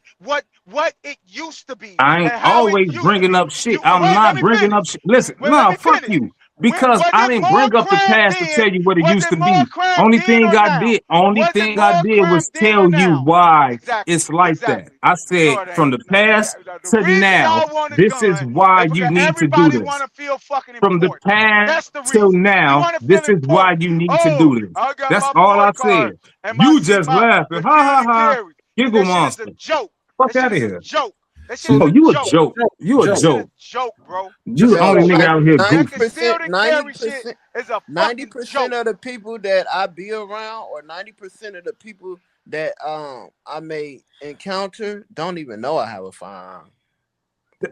it used to be I and ain't how it always used to bringing be. up shit. You I'm wait. Let not me bringing up finish. shit. Listen, Well, let nah, me fuck finish. you. Because Was I it didn't more bring up the crime past to then? tell you what it Was used it to more be. crime Only then thing or I now? did, only Was it thing I more did crime was then or tell you now? why Exactly. it's like that. Exactly. I No, said it from ain't. the No, past the to reason now, y'all want a this is gun why is you because need to do everybody this. want to feel fucking From the important. past That's the till reason. We now, want to feel this is why important. you need to Oh, do this. I got That's my all I board card said. and You just my laughing. Ha ha concealed and ha. carry. And Giggle that shit is a monster. joke. Fuck That shit out of is a here. joke. That shit No, is a you a joke. joke. You a That shit is joke. a joke, bro. You the That shit only is a nigga joke. out here That 90%, goofy. concealed and carry shit 90%, is a fucking 90% joke. of the people that I be around, or 90% of the people that I may encounter, don't even know I have a firearm.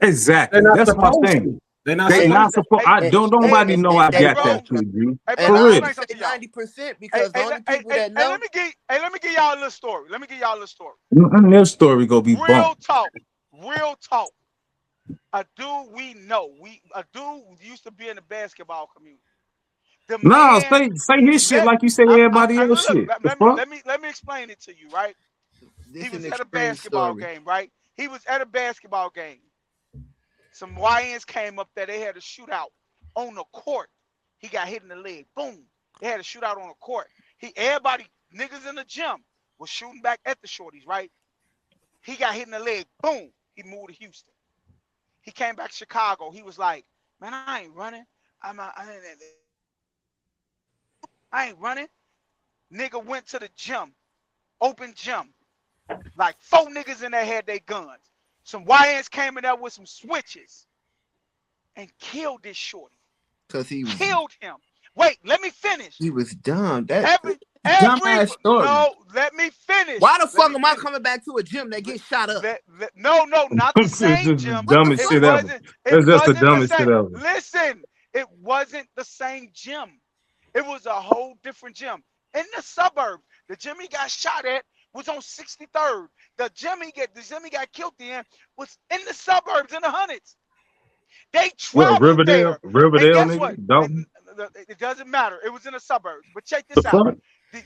Exactly. They're not That's my supposed thing. to. They're not They supposed not to. supposed. I Hey, don't. hey, Nobody know I hey, got bro. that shit, G. Hey, bro, And For let me I real. only explain say something to y'all. 90% Hey, because the only people that hey, know. let me give y'all a little story. Let me give y'all a little story. And their story gonna be Real bumped. talk. Real talk. A dude we know. A dude used to be in the basketball community. The Nah, man say his shit let like you say everybody else look, shit. The fuck? let me explain it to you, right? He This is was an at a extreme basketball story. game, right? He was at a basketball game. Some YNs came up there. They had a shootout on the court. He got hit in the leg. Boom. They had a shootout on the court. Everybody, niggas in the gym, was shooting back at the shorties, right? He got hit in the leg. Boom. He moved to Houston. He came back to Chicago. He was like, man, I ain't running. I ain't running. Nigga went to the gym, open gym. Like 4 niggas in there had their guns. Some YNs came in there with some switches and killed this shorty. Because Killed him. Wait, let me finish. he was dumb. That Every dumbass story. No, let me finish. Why the Let fuck me am I finish. coming back to a gym that gets shot up? No, not the It's just same the gym. dumbest It shit ever. wasn't. That's It just the wasn't the dumbest same. shit ever. Listen, it wasn't the same gym. It was a whole different gym in the suburbs. The gym he got shot at was on 63rd. The gym he got killed in was in the suburbs in the hundreds. They What, traveled Riverdale? there, and Riverdale, guess what? nigga? Dalton? It doesn't matter. It was in the suburbs. But check The this out. fuck?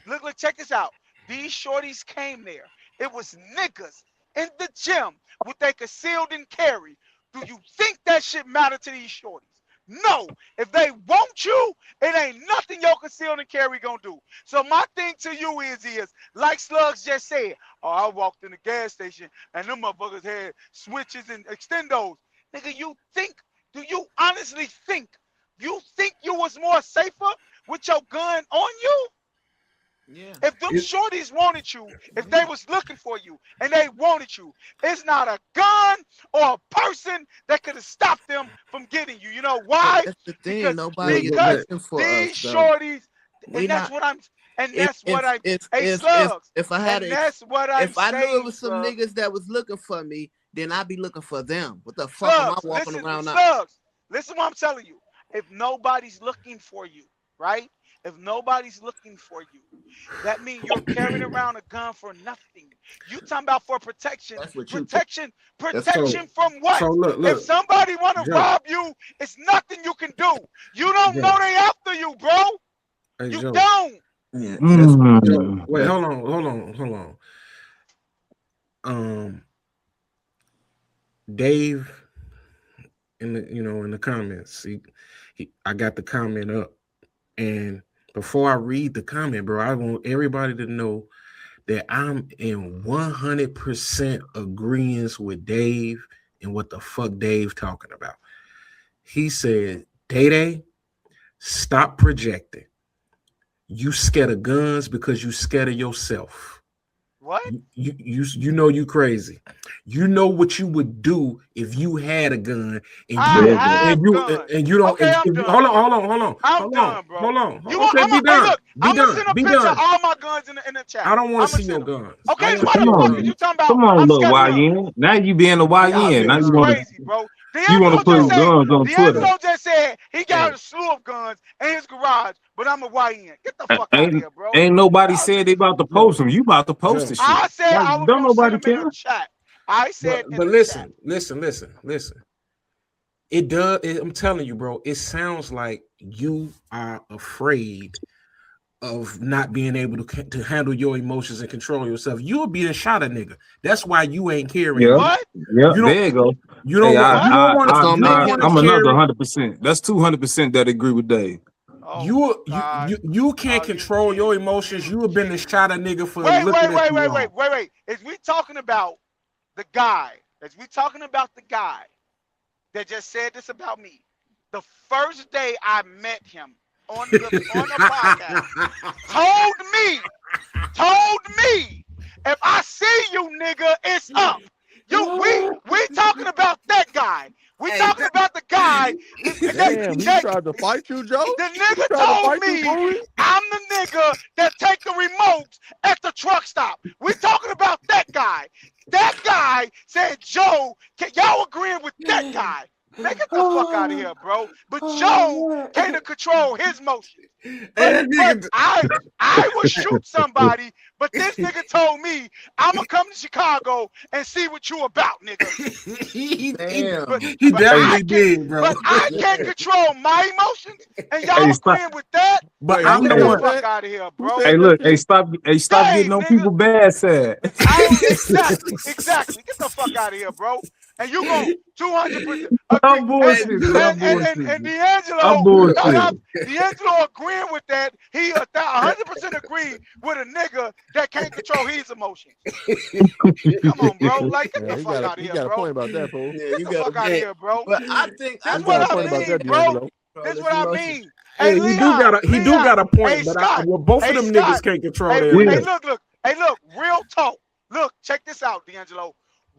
Look, check this out. These shorties came there. It was niggas in the gym with they concealed and carry. Do you think that shit matter to these shorties? No. If they want you, it ain't nothing your concealed and carry gonna do. So my thing to you is like Slugs just said, oh, I walked in the gas station and them motherfuckers had switches and extendos. Nigga, do you honestly think you was more safer with your gun on you? Yeah. If them shorties wanted you, if they was looking for you and they wanted you, it's not a gun or a person that could have stopped them from getting you. You know why? That's the thing. Because Nobody is looking for these us, though. shorties, We and that's not. what I'm, and If that's what I'm. if Hey, if Slugs, if I had and that's what I'm if I knew saying, it was some Slugs. niggas that was looking for me, then I'd be looking for them. What the fuck am I Slugs, walking listen, around now? Slugs, listen what I'm telling you. If nobody's looking for you, right? If nobody's looking for you, that means you're carrying around a gun for nothing. You talking about for protection. That's what you think. Protection So, from what? so If look, somebody want to Joe. rob you, it's nothing you can do. You don't know they after you, bro. Hey, You Joe. don't. Yeah, Mm. Joe, wait, hold on. Dave in the comments. I got the comment up, and before I read the comment, bro, I want everybody to know that I'm in 100% agreement with Dave and what the fuck Dave talking about. He said, Day, stop projecting. You scared of guns because you scared of yourself. What? You know you crazy. You know what you would do if you had a gun and I you have guns. and you don't. Okay, I'm done. Hold on. I'm done, bro. Hold on. You Okay, be done. Hey, look, Be I'm gonna done. send a Be picture of done. all my guns in the chat. I don't want to see send your them. guns. Okay, I why the want fuck is you talking about? Come on, I'm little scared of guns. YN. Now you being a YN. Now Y'all you niggas want crazy, bro. you want to D'Angelo put guns on Twitter. D'Angelo just said he got a slew of guns in his garage, but I'm a YN. Get the fuck out of here, bro. Ain't nobody Y'all said they about to post them. You about to post the shit. I said Like, I was don't gonna send nobody them in care. the chat. I said But listen. It does. I'm telling you, bro. It sounds like you are afraid of not being able to handle your emotions and control yourself. You'll be a shot at nigga. That's why you ain't carrying. Yeah. What? Yeah. There you go. You don't want. You don't want to. You don't want to I'm carry. 100%. That's 200% that agree with Dave. Oh, you can't control your emotions. You have been a shot at nigga for looking at you wrong. Wait. Is we talking about the guy? Is we talking about the guy that just said this about me? The first day I met him on the podcast, told me, if I see you, nigga, it's up. We talking about that guy. We talking about the guy. Damn, he tried to fight you, Joe? The nigga told me I'm the nigga that take the remotes at the truck stop. We talking about that guy. That guy said, Joe, y'all agreeing with that guy? Man, get the fuck out of here, bro. But Joe can't control his motions. But I would shoot somebody, but this nigga told me I'm gonna come to Chicago and see what you about, nigga. He definitely did, bro. But I can't control my emotions, and y'all agreeing with that? But I'm the the one. fuck out of here, bro. Hey, look. Hey, stop getting on people bad side. Exactly. Get the fuck out of here, bro. And you go 200%. I'm bullshit. And D'Angelo agreeing with that. He 100% agree with a nigga that can't control his emotions. Come on, bro. Like, get the fuck out of here, bro. You got a point about that, fool. Yeah, Get the fuck out of here, bro. But I think That's what I mean, bro. That's what I mean. Hey, he do got a point, hey, but Scott, both of them niggas can't control their Hey, emotions. look. Real talk. Look, check this out, D'Angelo.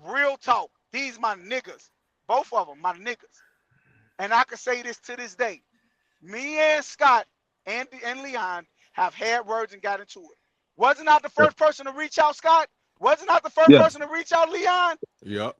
Real talk. These my niggas. Both of them, my niggas. And I can say this to this day. Me and Scott and Leon have had words and got into it. Wasn't I the first person to reach out, Scott? Wasn't I the first Yeah. person to reach out, Leon? Yep.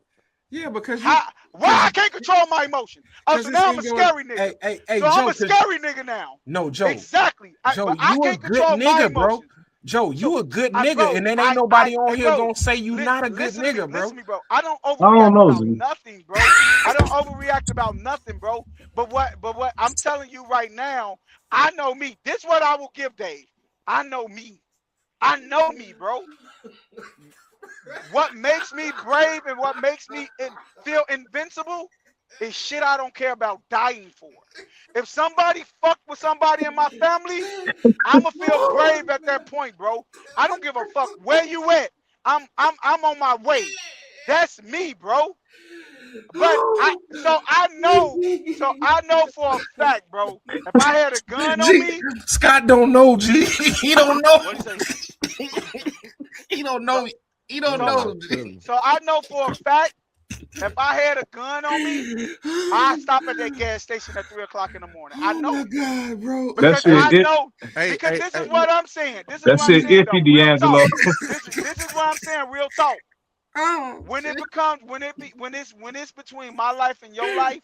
Yeah, because why I can't control my emotions? Oh, so now I'm a scary nigga. Hey, so Joe, I'm a scary nigga now. No, Joe. Exactly. Joe, but I you a can't good control my nigga, bro. emotions. Joe, you a good nigga, bro, and then ain't nobody on here bro, gonna say you not a good listen to nigga, me, bro. Listen to me, bro. I don't I don't overreact know, about Z. nothing, bro. I don't overreact about nothing, bro. But what I'm telling you right now, I know me. This is what I will give Dave. I know me. I know me, bro. What makes me brave and what makes me feel invincible is shit I don't care about dying for. If somebody fucked with somebody in my family, I'ma feel brave at that point, bro. I don't give a fuck where you at. I'm on my way. That's me, bro. But I know for a fact, bro. If I had a gun on G, me, Scott don't know, G. He don't know. What do you say? He don't know. He don't know. So I know for a fact, if I had a gun on me, I'd stop at that gas station at 3 o'clock in the morning. I know. Oh God, bro. That Because shit, I know. Hey, Because hey, this hey. is what I'm saying. This is that what I'm shit saying, iffy, though. Real D'Angelo. talk. This is what I'm saying. Real talk. When it becomes when it's between my life and your life,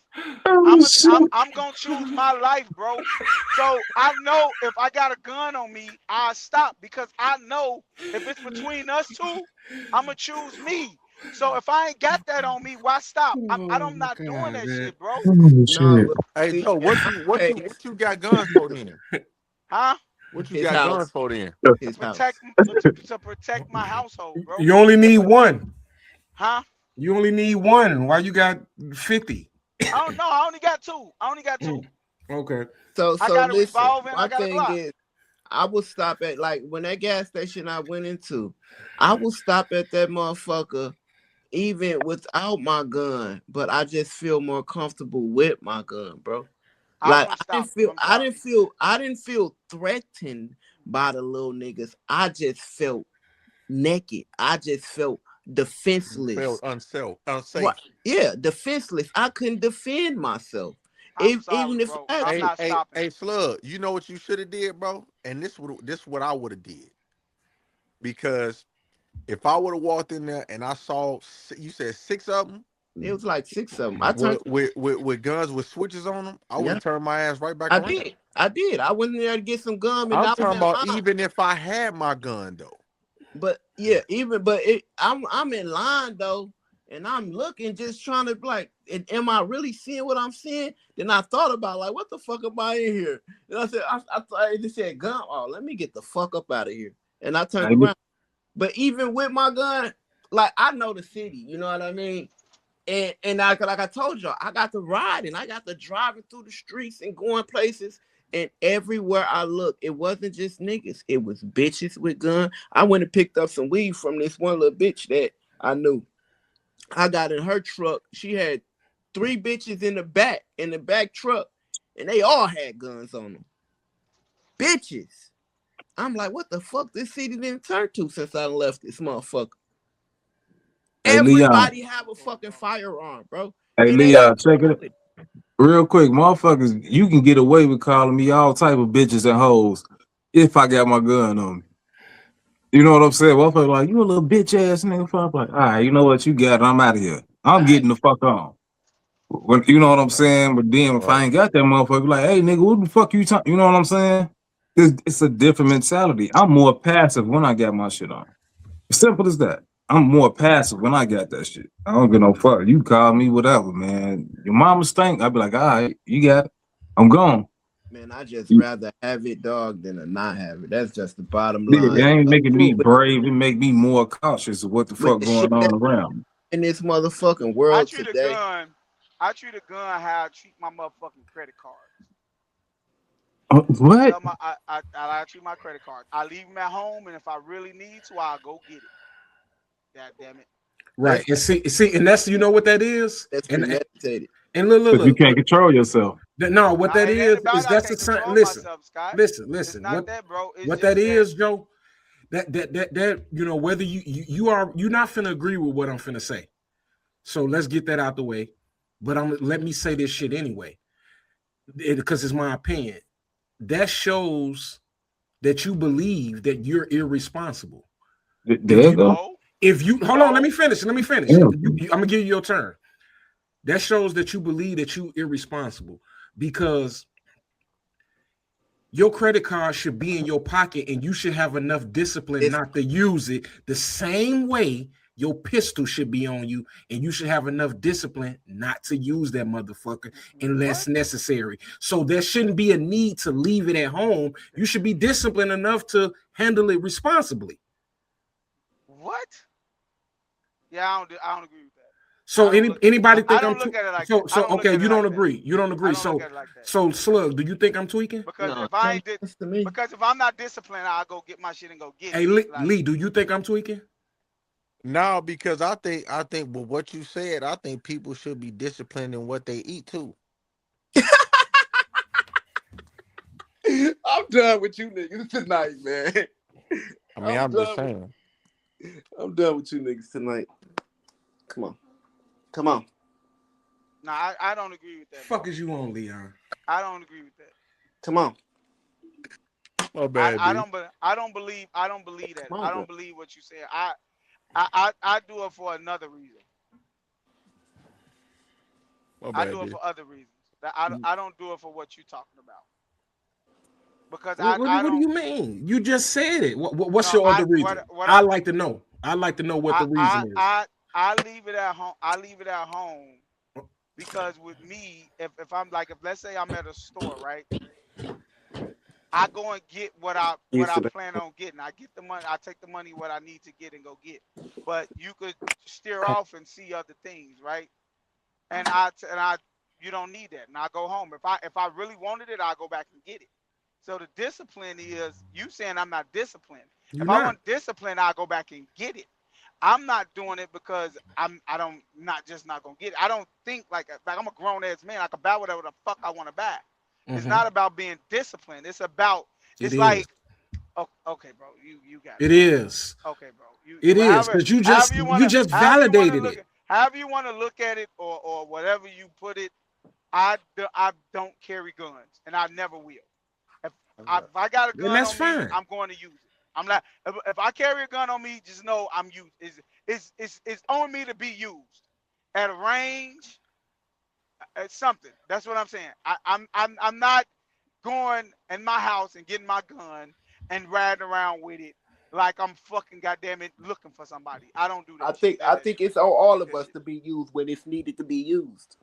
I'm gonna choose my life, bro. So I know if I got a gun on me, I'll stop because I know if it's between us two, I'm gonna choose me. So if I ain't got that on me, why stop? I'm not doing that shit, bro. Oh, shit. Hey, See, Joe, what hey, you got guns for then? Huh? What you his got guns house, for then? his Protect house. to protect my household, bro. You only need one. Huh? You only need one. Why you got 50? I don't know. I only got two. Okay. So I so got a listen, revolver and I my got a thing Glock. is I will stop at like when that gas station I went into, I will stop at that motherfucker even without my gun, but I just feel more comfortable with my gun, bro. I Like wouldn't stop. I'm I didn't feel threatened by the little niggas. I just felt naked. I just felt defenseless. Felt unsafe. What? Yeah, defenseless. I couldn't defend myself. I'm sorry, Even if bro. I had I'm to. not stopping. Hey, Slug, you know what you should have did, bro? And this what I would have did. Because if I would have walked in there and I saw, you said 6 of them. It was like 6 of them. I turned with guns with switches on them. I would have turned my ass right back around. I did. I went in there to get some gum, and I'm I was talking in about line. even if I had my gun though. But yeah, I'm in line though, and I'm looking, just trying to like, am I really seeing what I'm seeing? Then I thought about like, what the fuck am I in here? And I said, I thought it said gun. Oh, let me get the fuck up out of here. And I turned around. But even with my gun, like I know the city, you know what I mean? And like I told y'all, I got to ride and I got to driving through the streets and going places. And everywhere I looked, it wasn't just niggas. It was bitches with guns. I went and picked up some weed from this one little bitch that I knew. I got in her truck. She had 3 bitches in the back truck, and they all had guns on them. Bitches. I'm like, what the fuck this city didn't turn to since I left this motherfucker? Hey, Everybody Leon. have a fucking firearm, bro. Hey, It ain't Leon, check it real quick. Motherfuckers, you can get away with calling me all type of bitches and hoes if I got my gun on me. You know what I'm saying? Motherfucker like, you a little bitch ass nigga. I'm like, all right, you know what? You got it. I'm out of here. I'm getting the fuck on. When, you know what I'm saying? But then if I ain't got that motherfucker, like, hey, nigga, what the fuck you talking? You know what I'm saying? It's a different mentality. I'm more passive when I got my shit on. Simple as that. I'm more passive when I got that shit. I don't give no fuck. You call me whatever, man. Your mama stink. I'd be like, all right, you got it. I'm gone. Man, I just rather have it, dog, than to not have it. That's just the bottom Yeah, line. it ain't making me brave. It make me more cautious of what the fuck The going shit on around me. in this motherfucking I world treat today. I treat a gun how I treat my motherfucking credit card. What? I treat my credit card. I leave them at home, and if I really need to, I'll go get it. God damn it. Right. And see, and that's, you know what that is? That's and premeditated. And look. But you can't control yourself. No, what that is that's a sign. Listen, listen. It's not that, bro. It's what just that is, Joe. That you know, whether you're not finna agree with what I'm finna say. So let's get that out the way. But let me say this shit anyway, because it's my opinion. That shows that you believe that you're irresponsible. There you go. If you hold on, let me finish. Let me finish. Yeah. I'm gonna give you your turn. That shows that you believe that you irresponsible because your credit card should be in your pocket and you should have enough discipline not to use it the same way your pistol should be on you, and you should have enough discipline not to use that motherfucker unless necessary. So there shouldn't be a need to leave it at home. You should be disciplined enough to handle it responsibly. What? Yeah, I don't agree with that. So anybody think I don't I'm look at it like so that. I don't look okay? at it You don't like that. agree. You don't agree. I don't So look at it like that. so Slug, do you think I'm tweaking? Because if I'm not disciplined, I'll go get my shit and go get Hey it. Lee, do you think I'm tweaking? No, because I think with what you said, I think people should be disciplined in what they eat too. I'm done with you niggas tonight, man. I mean, I'm just saying. I'm done with you niggas tonight. Come on. Come on. No, I don't agree with that. Fuck is you on, Leon? I don't agree with that. Come on. My bad, I don't believe that. I don't believe what you said. I do it for another reason. I do it for other reasons. I don't do it for what you're talking about. Because what do you mean? You just said it. What's your other reason? I'd like to know. I'd like to know what the reason is. I leave it at home. I leave it at home because with me, if let's say I'm at a store, right? I go and get what I plan on getting. I get the money. I take the money what I need to get and go get. But you could steer off and see other things, right? And you don't need that. And I go home. If I really wanted it, I'll go back and get it. So the discipline is you saying I'm not disciplined. If I want discipline, I'll go back and get it. I'm not doing it because not gonna get it. I don't think like I'm a grown ass man. I can buy whatever the fuck I want to buy. It's not about being disciplined. It's about like okay, bro. You got it. It is. Okay, bro. It is because you just validated it. However you want to look at it or whatever you put it, I don't carry guns and I never will. If I got a gun on me, I'm going to use it. I'm not. If I carry a gun on me, just know I'm used. It's on me to be used at a range. It's something. That's what I'm saying. I'm not going in my house and getting my gun and riding around with it like I'm fucking goddamn it looking for somebody. I don't do that. I think it's on all of us to be used when it's needed to be used.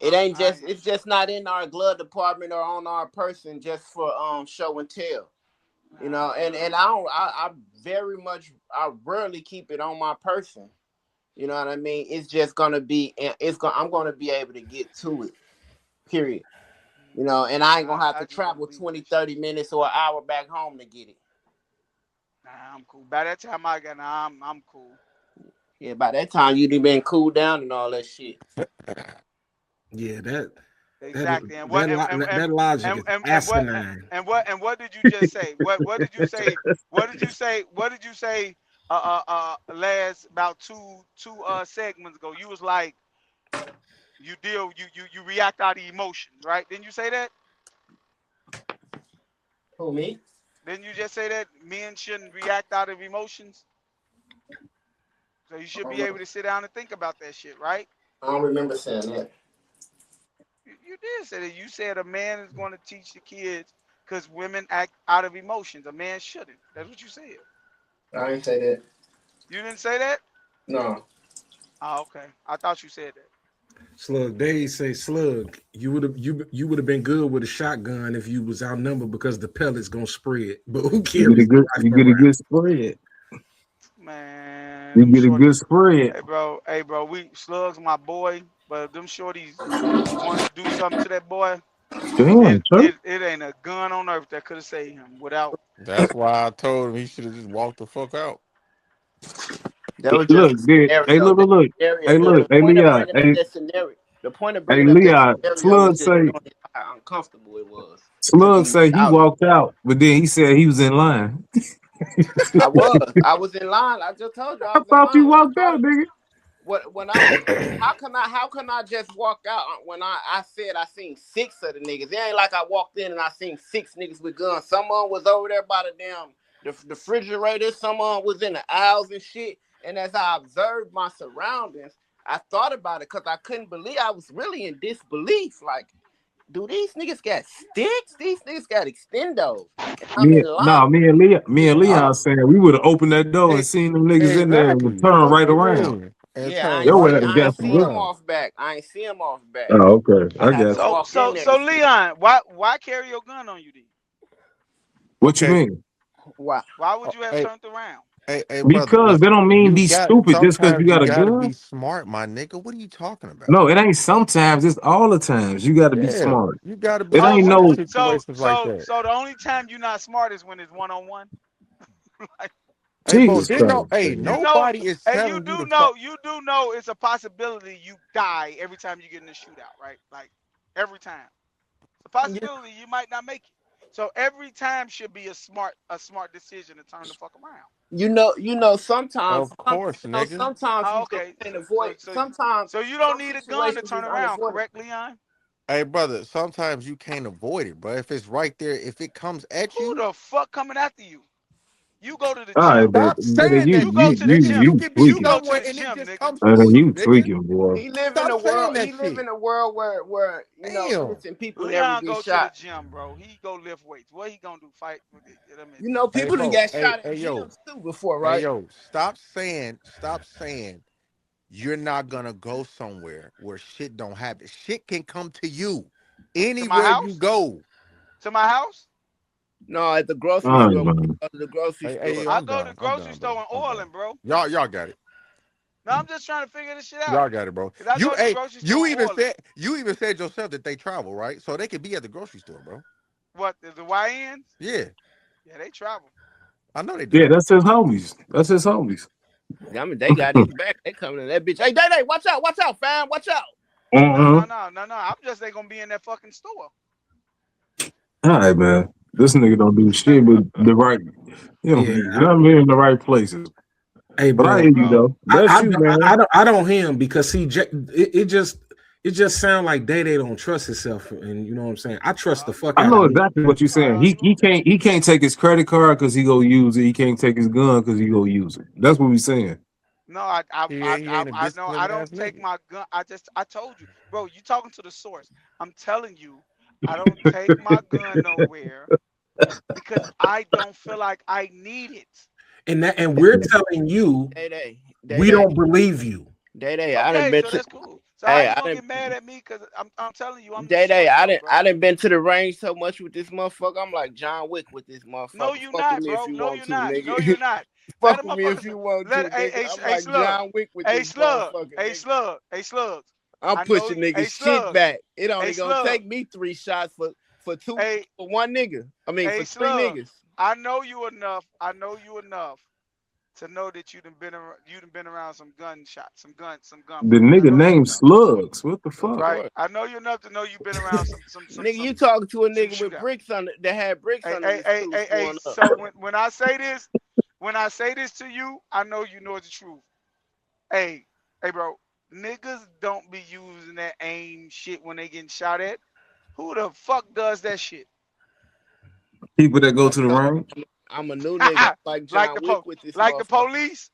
It's just not in our glove department or on our person just for show and tell. You know, and I rarely keep it on my person. You know what I mean? It's just gonna be I'm gonna be able to get to it. Period. You know, and I ain't gonna have to travel 20, 30 minutes or an hour back home to get it. Nah, I'm cool. By that time I'm cool. Yeah, by that time you'd been cooled down and all that shit. Yeah, that exactly. That logic is asinine. And what did you just say? What did you say? What did you say? What did you say? Last about two segments ago, you was like, you react out of emotions, right? Didn't you say that? Who, me? Didn't you just say that men shouldn't react out of emotions? So you should be able to sit down and think about that shit, right? I don't remember saying that. You did say that. You said a man is going to teach the kids because women act out of emotions. A man shouldn't. That's what you said. I didn't say that. You didn't say that? No. Oh, okay. I thought you said that. Slug, they say Slug, you would have been good with a shotgun if you was outnumbered because the pellets gonna spread. But who cares? You get a good spread. Man, you get a good spread. Hey bro, Slug's my boy, but if them shorties want to do something to that boy, it ain't a gun on earth that could have saved him without. That's why I told him he should have just walked the fuck out. That was just look. Hey, look. Hey, look. Hey, Leon. The point of bringing up that scenario was just knowing how uncomfortable it was. Slug say he walked out, but then he said he was in line. I was in line. I just told you. I thought you walked out, nigga. when how can I just walk out when I said I seen 6 of the niggas? It ain't like I walked in and I seen 6 niggas with guns. Someone was over there by the damn the refrigerator. Someone was in the aisles and shit. And as I observed my surroundings, I thought about it because I couldn't believe. I was really in disbelief. Like, do these niggas got sticks? These niggas got extendos. And I'm in line. Me and Leon saying we would have opened that door and seen them niggas in there and Exactly. turn Fuck right you around. mean? And Yeah, turn I ain't right see the I ain't fuck see him around. off back. I ain't see him off back. Oh, okay. I I had got to you. walk in there. So Leon, why carry your gun on you then? What you mean? Why? Why would you have turned around? Hey, brother, Because look, they don't mean be stupid just because sometimes you you got a gotta be gun. smart, my nigga. What are you talking about? No, it ain't sometimes. It's all the times. You got to be Yeah, smart. you gotta be It ain't smart in no. situations like that. So the only time you're not smart is when it's one-on-one. Hey, bro, Jesus didn't no, Christ, hey, man. nobody is Hey, you telling you do to fuck. know it's a possibility you die every time you get in a shootout, right? Like every time. It's a possibility you might not make it. So every time should be a smart decision to turn the fuck around. You know, sometimes, Of course, nigga. sometimes Oh, you just okay. can't avoid. Sometimes So you some don't need a gun to situations turn is around, unavoidable. correct, Leon? Hey, brother, sometimes you can't avoid it, bro. If it's right there, if it comes at Who you, the fuck coming after you? You go to the All right, gym. but stop saying that You go shit, to the nigga. gym. You you can be You tweaking. go to somewhere the and it gym, just nigga. comes to you, You nigga. tweaking, boy. He live in Stop a saying world. that He live shit. in a world where Damn. innocent people never Leon get go to the shot. gym, bro. He go lift weights. What he gonna do? Fight with it? You know, Hey, people done bro. got Hey, shot in hey, yo. gyms too before, Hey, right? yo. Stop saying you're not gonna go somewhere where shit don't happen. Shit can come to you To my anywhere you house? go. To my house? No, at the grocery All right, store. man. Go to the grocery Hey, store. I I'm go to the done. I'm grocery done, bro. store in I'm done. Orland, bro. Y'all got it. No, I'm just trying to figure this shit out. Y'all got it, bro. Cause I go to the grocery store in Orland. You even said yourself that they travel, right? So they could be at the grocery store, bro. What, the YNs? Yeah, Yeah, they travel. I know they do. Yeah, that's his homies. That's his homies. I mean, they got his back. They coming in that bitch. Hey, Day, watch out, fam, watch out. Uh-huh. No. I'm just ain't gonna be in that fucking store. All right, man. This nigga don't do shit but the right. You know, Yeah, not be in the right places. hey, But I bro, hear you though. That's you, man. I don't hear him because it just sounds like Day don't trust himself, and you know what I'm saying. I trust the fuck I out of know me. exactly what you're saying. He can't take his credit card because he go use it. He can't take his gun because he go use it. That's what we're saying. No, He ain't a I know I disciplined ass don't take nigga. my gun. I told you, bro. You talking to the source? I'm telling you, I don't take my gun nowhere because I don't feel like I need it. And we're telling you Day, we don't believe you. Day. I done Okay, been so to. that's cool. So how Hey, you I gonna done. get mad at me? Cause I'm telling you, I'm the Day, source, though, bro. I done been to the range so much with this motherfucker. I'm like John Wick with this No, motherfucker. you Fuck with not, me if bro. you No, want you're to, not. No, nigga. you're not. Let Fuck a with me if motherfucker. you want to, Let nigga. I'm hey like slug. John Wick with Hey this slug. motherfucker, Hey nigga. slug. Hey slugs. I'm I know pushing you. Hey niggas shit slugs. back. It Hey only gonna slug. take me 3 shots for Hey one nigga. I mean hey for 3 slug. niggas. I know you enough. I know you enough to know that you done been around some gunshots, some The gunplay. I nigga know you named enough. Slugs. What the Of fuck? Right? course. I know you enough to know you've been around Nigga, you talking to a some nigga with shootout. bricks on that had bricks under the suits growing up. So when I say this to you, I know you know the truth. Hey, bro, niggas don't be using that aim shit when they getting shot at. Who the fuck does that shit? People that go I to the told range. you, I'm a new nigga. I'm like like John the Wick with this like the motherfucker. police.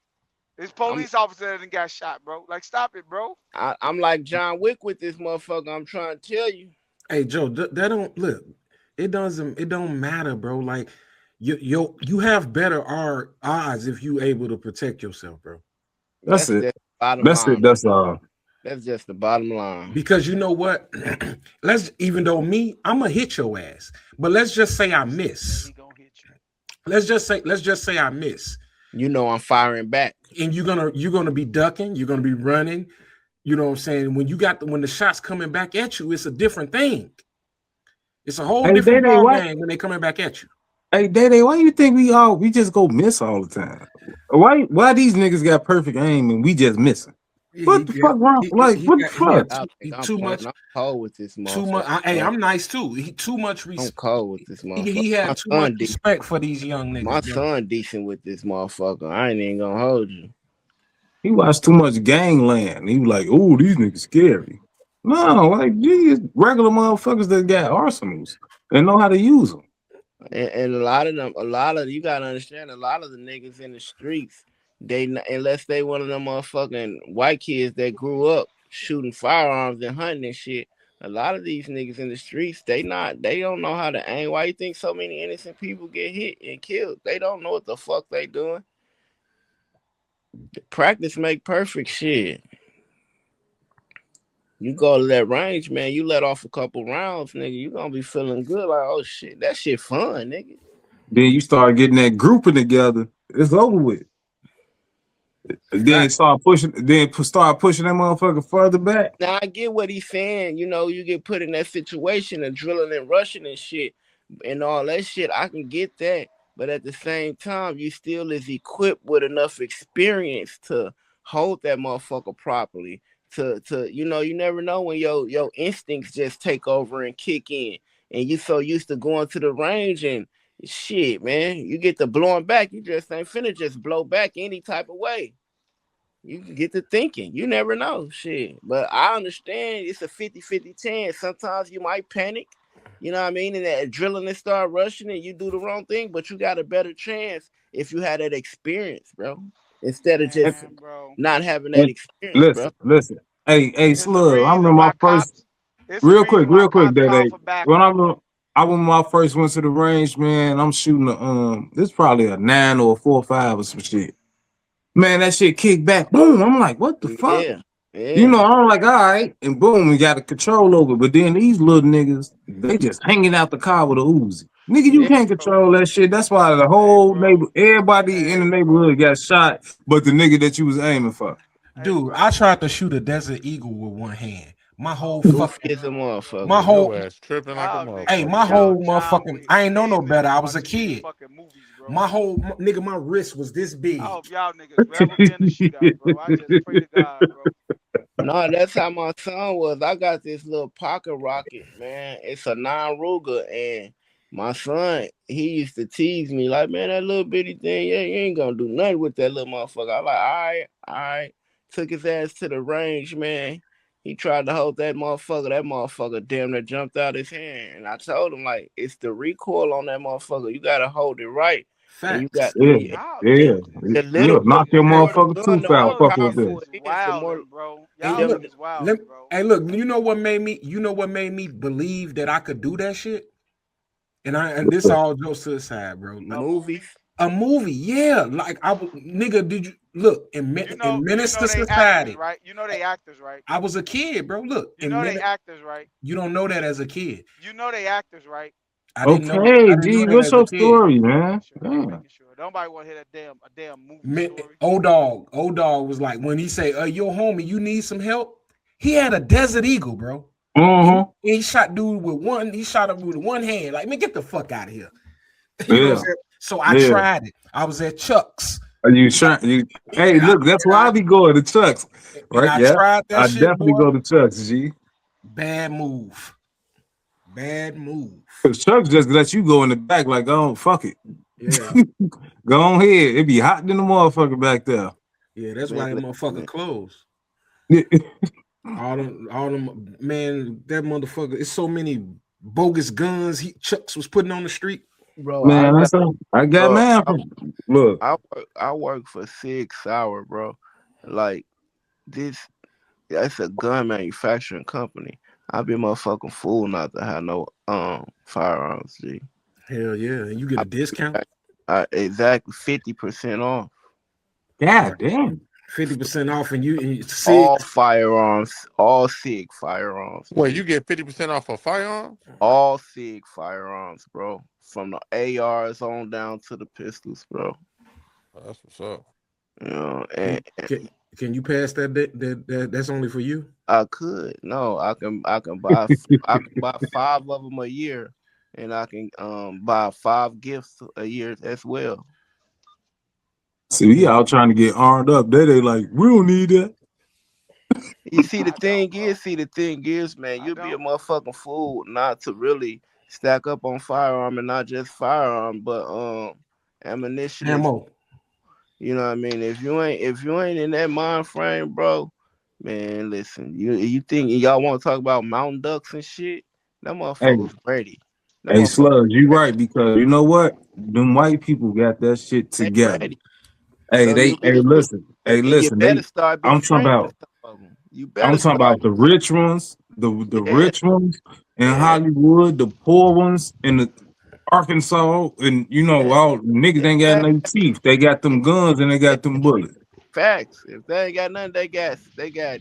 This I'm police officer that got shot, bro. Like, stop it, bro. I'm like John Wick with this motherfucker. I'm trying to tell you. Hey Joe, that don't look. It don't matter, bro. Like you have better odds if you able to protect yourself, bro. That's That's it. just the bottom That's it. line. That's all. That's just the bottom line. Because you know what? Even though I'm gonna hit your ass, but let's just say I miss. Let's just say I miss. You know I'm firing back. And you're gonna be ducking, you're gonna be running. You know what I'm saying? When the shots coming back at you, it's a different thing. It's a whole Hey, different Day, ball what? game when they coming back at you. Hey, Day, why you think we just go miss all the time? Why these niggas got perfect aim and we just missing? What the fuck wrong? Like, what the fuck? I'm Too playing. much. I'm cold with this Too much. motherfucker. Hey, I'm nice too. He too much I'm respect. cold with this motherfucker. He had too much respect for these young niggas. My bro. son decent with this motherfucker. I ain't even gonna hold you. He watched too much Gangland. He was like, "Oh, these niggas scary." No, like these regular motherfuckers that got arsenals and know how to use them. And a lot of you gotta understand, a lot of the niggas in the streets, unless they one of them motherfucking white kids that grew up shooting firearms and hunting and shit. A lot of these niggas in the streets, they don't know how to aim. Why you think so many innocent people get hit and killed? They don't know what the fuck they doing. Practice make perfect shit. You go to that range, man, you let off a couple rounds, nigga, you gonna be feeling good, like, oh shit, that shit fun, nigga. Then you start getting that grouping together. It's over with. Then start pushing. Then start pushing that motherfucker further back. Now I get what he's saying. You know, you get put in that situation and drilling and rushing and shit and all that shit. I can get that, but at the same time, you still is equipped with enough experience to hold that motherfucker properly. To you know, you never know when your instincts just take over and kick in, and you so used to going to the range and shit, man. You get to blowing back. You just ain't finna just blow back any type of way. You can get to thinking. You never know. Shit. But I understand it's a 50-50 chance. Sometimes you might panic. You know what I mean? And that adrenaline start rushing and you do the wrong thing, but you got a better chance if you had that experience, bro. Instead of just not having that And experience, bro. listen. Hey, Slug. I remember my first. It's a reason why Real quick, cops that call day. for backup. When I when I first went to the range, man, I'm shooting this probably a 9 or a 4.5 or some shit. Man, that shit kicked back. Boom. I'm like, what the fuck? Yeah. You know, I'm like, all right, and boom, we got a control over. But then these little niggas, they just hanging out the car with a Uzi. Nigga, you can't control that shit. That's why the whole everybody in the neighborhood got shot, but the nigga that you was aiming for. Dude, I tried to shoot a Desert Eagle with one hand. My whole Goofy fucking, as a motherfucker. my whole, Your ass tripping like a motherfucker. hey, my whole motherfucking, I ain't know no better. I was a kid. My whole nigga, my wrist was this big. I hope y'all niggas forever be in the shootout, bro. I just pray to God, bro. No, that's how my son was. I got this little pocket rocket, man. It's a non-Ruger, and my son, he used to tease me like, man, that little bitty thing, yeah, you ain't gonna do nothing with that little motherfucker. I like, all right. Took his ass to the range, man. He tried to hold that motherfucker. That motherfucker damn near jumped out his hand. And I told him, like, it's the recoil on that motherfucker. You gotta hold it right. And you got Yeah. the You'll little knock your more the motherfucker gun, tooth the more out fucking with powerful that. it is, the more bro. Hey, Y'all look, niggas wild, bro. hey, look, you know what made me believe that I could do that shit? And this all jokes to the side, bro. Like, movies. A movie, yeah. Like nigga, did you look in Menace to they Society? actors, right? You know they actors, right? I was a kid, bro. Look, You know they actors, right? You don't know that as a kid. You know they actors, right? I didn't know G, that what's as a your kid. story, man? Making sure. Nobody want to hear a damn movie story. Old dog was like, when he say, yo, homie, you need some help? He had a Desert Eagle, bro. He shot dude with one, he shot him with one hand. Like, man, get the fuck out of here. You know what I'm saying? So I tried it. I was at Chuck's. Are you trying? Hey, look, that's why I be going to Chuck's. Right? I Yeah. tried that I shit, definitely boy. go to Chuck's, G. Bad move. Because Chuck's just let you go in the back like, oh, fuck it. Yeah. Go on ahead. It be hot than the motherfucker back there. Yeah, that's why that motherfucker closed. all them, man, that motherfucker, it's so many bogus guns Chuck's was putting on the street. Bro, man, I got man. Look, I work for 6 Hour, bro. Like that's a gun manufacturing company. I'd be a motherfucking fool not to have no firearms, G. Hell yeah, and you get a discount. Exactly 50% off. God damn. 50% off, and you all firearms, all SIG firearms. Wait, you get 50% off of firearms? All SIG firearms, bro. From the ARs on down to the pistols, bro. Oh, that's what's up. You know, and can you pass that? That's only for you. I could. No, I can buy I can buy 5 of them a year, and I can buy 5 gifts a year as well. See, we out trying to get armed up. They like, we don't need that. You see, the thing is, man, you'd be a motherfucking fool not to really stack up on firearm, and not just firearm, but ammunition. Ammo. You know what I mean? If you ain't in that mind frame, bro, man, listen. You think y'all want to talk about mountain ducks and shit? That Hey, motherfucker's ready. That hey, motherfucker Sludge, you ready. right, because you know what? Them white people got that shit They together. ready. So you and you Listen, better start I'm talking befriending about some of them. You I'm better talking start. about the rich ones, the Yeah, rich ones in yeah, Hollywood, the poor ones in the Arkansas, and you know, yeah. all niggas ain't got no teeth. They got them guns and they got them bullets. Facts. If they ain't got nothing, they got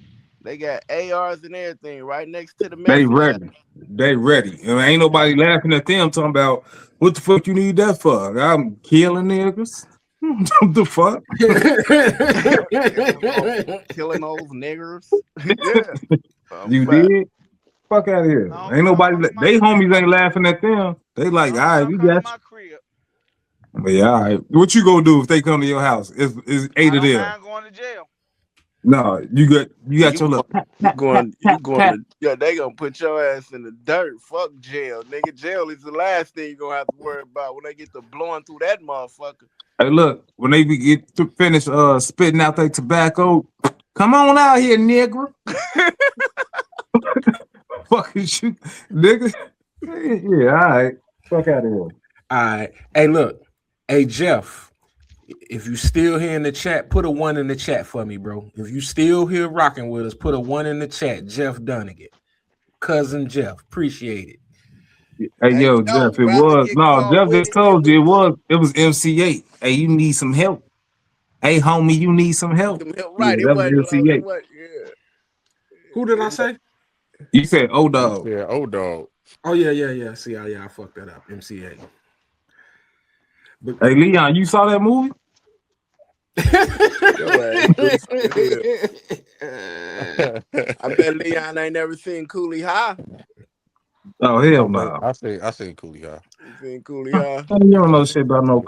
ARs and everything right next to the They meth lab. ready. They ready. And ain't nobody laughing at them talking about what the fuck you need that for? I'm killing niggas. What the fuck? killing those niggers. Yeah. You Fact. did? Fuck out of here. Long Ain't as I nobody, come to my they crib, homies I'm ain't chilling. laughing at them. They like, all Long as I right, don't we come to got my crib, you. But yeah, all right. What you gonna do if they come to your house? It's I 8 of don't them. mind going to jail. No, you got You your little going, you going to, yeah, they gonna put your ass in the dirt. Fuck jail. Nigga, jail is the last thing you gonna have to worry about when they get to blowing through that motherfucker. Hey, look, when they get to finish spitting out their tobacco, come on out here, nigga. Fucking shoot, nigga. Yeah, all right. Fuck out of here. All right. Hey, look. Hey, Jeff, if you still here in the chat, put a 1 in the chat for me, bro. If you still here rocking with us, put a 1 in the chat. Jeff Dunnigan. Cousin Jeff. Appreciate it. Hey, Hey, yo, yo, Jeff, it rather was get no. caught Jeff with just it than told you lose it. it was MC8. Hey, you need some help. Hey, homie, you need some help. Yeah, Right, it that was wasn't low. It MC8. was, yeah. Who did I It was, say? You said old dog. Yeah, old dog. Oh, yeah. See, yeah, I fucked that up. MCA. But Hey, Leon, you saw that movie? your ass stupid as hell. I bet Leon ain't never seen Cooley High. Oh, hell Oh, man, no. I seen Cooley High. You seen Cooley High? You don't know shit about no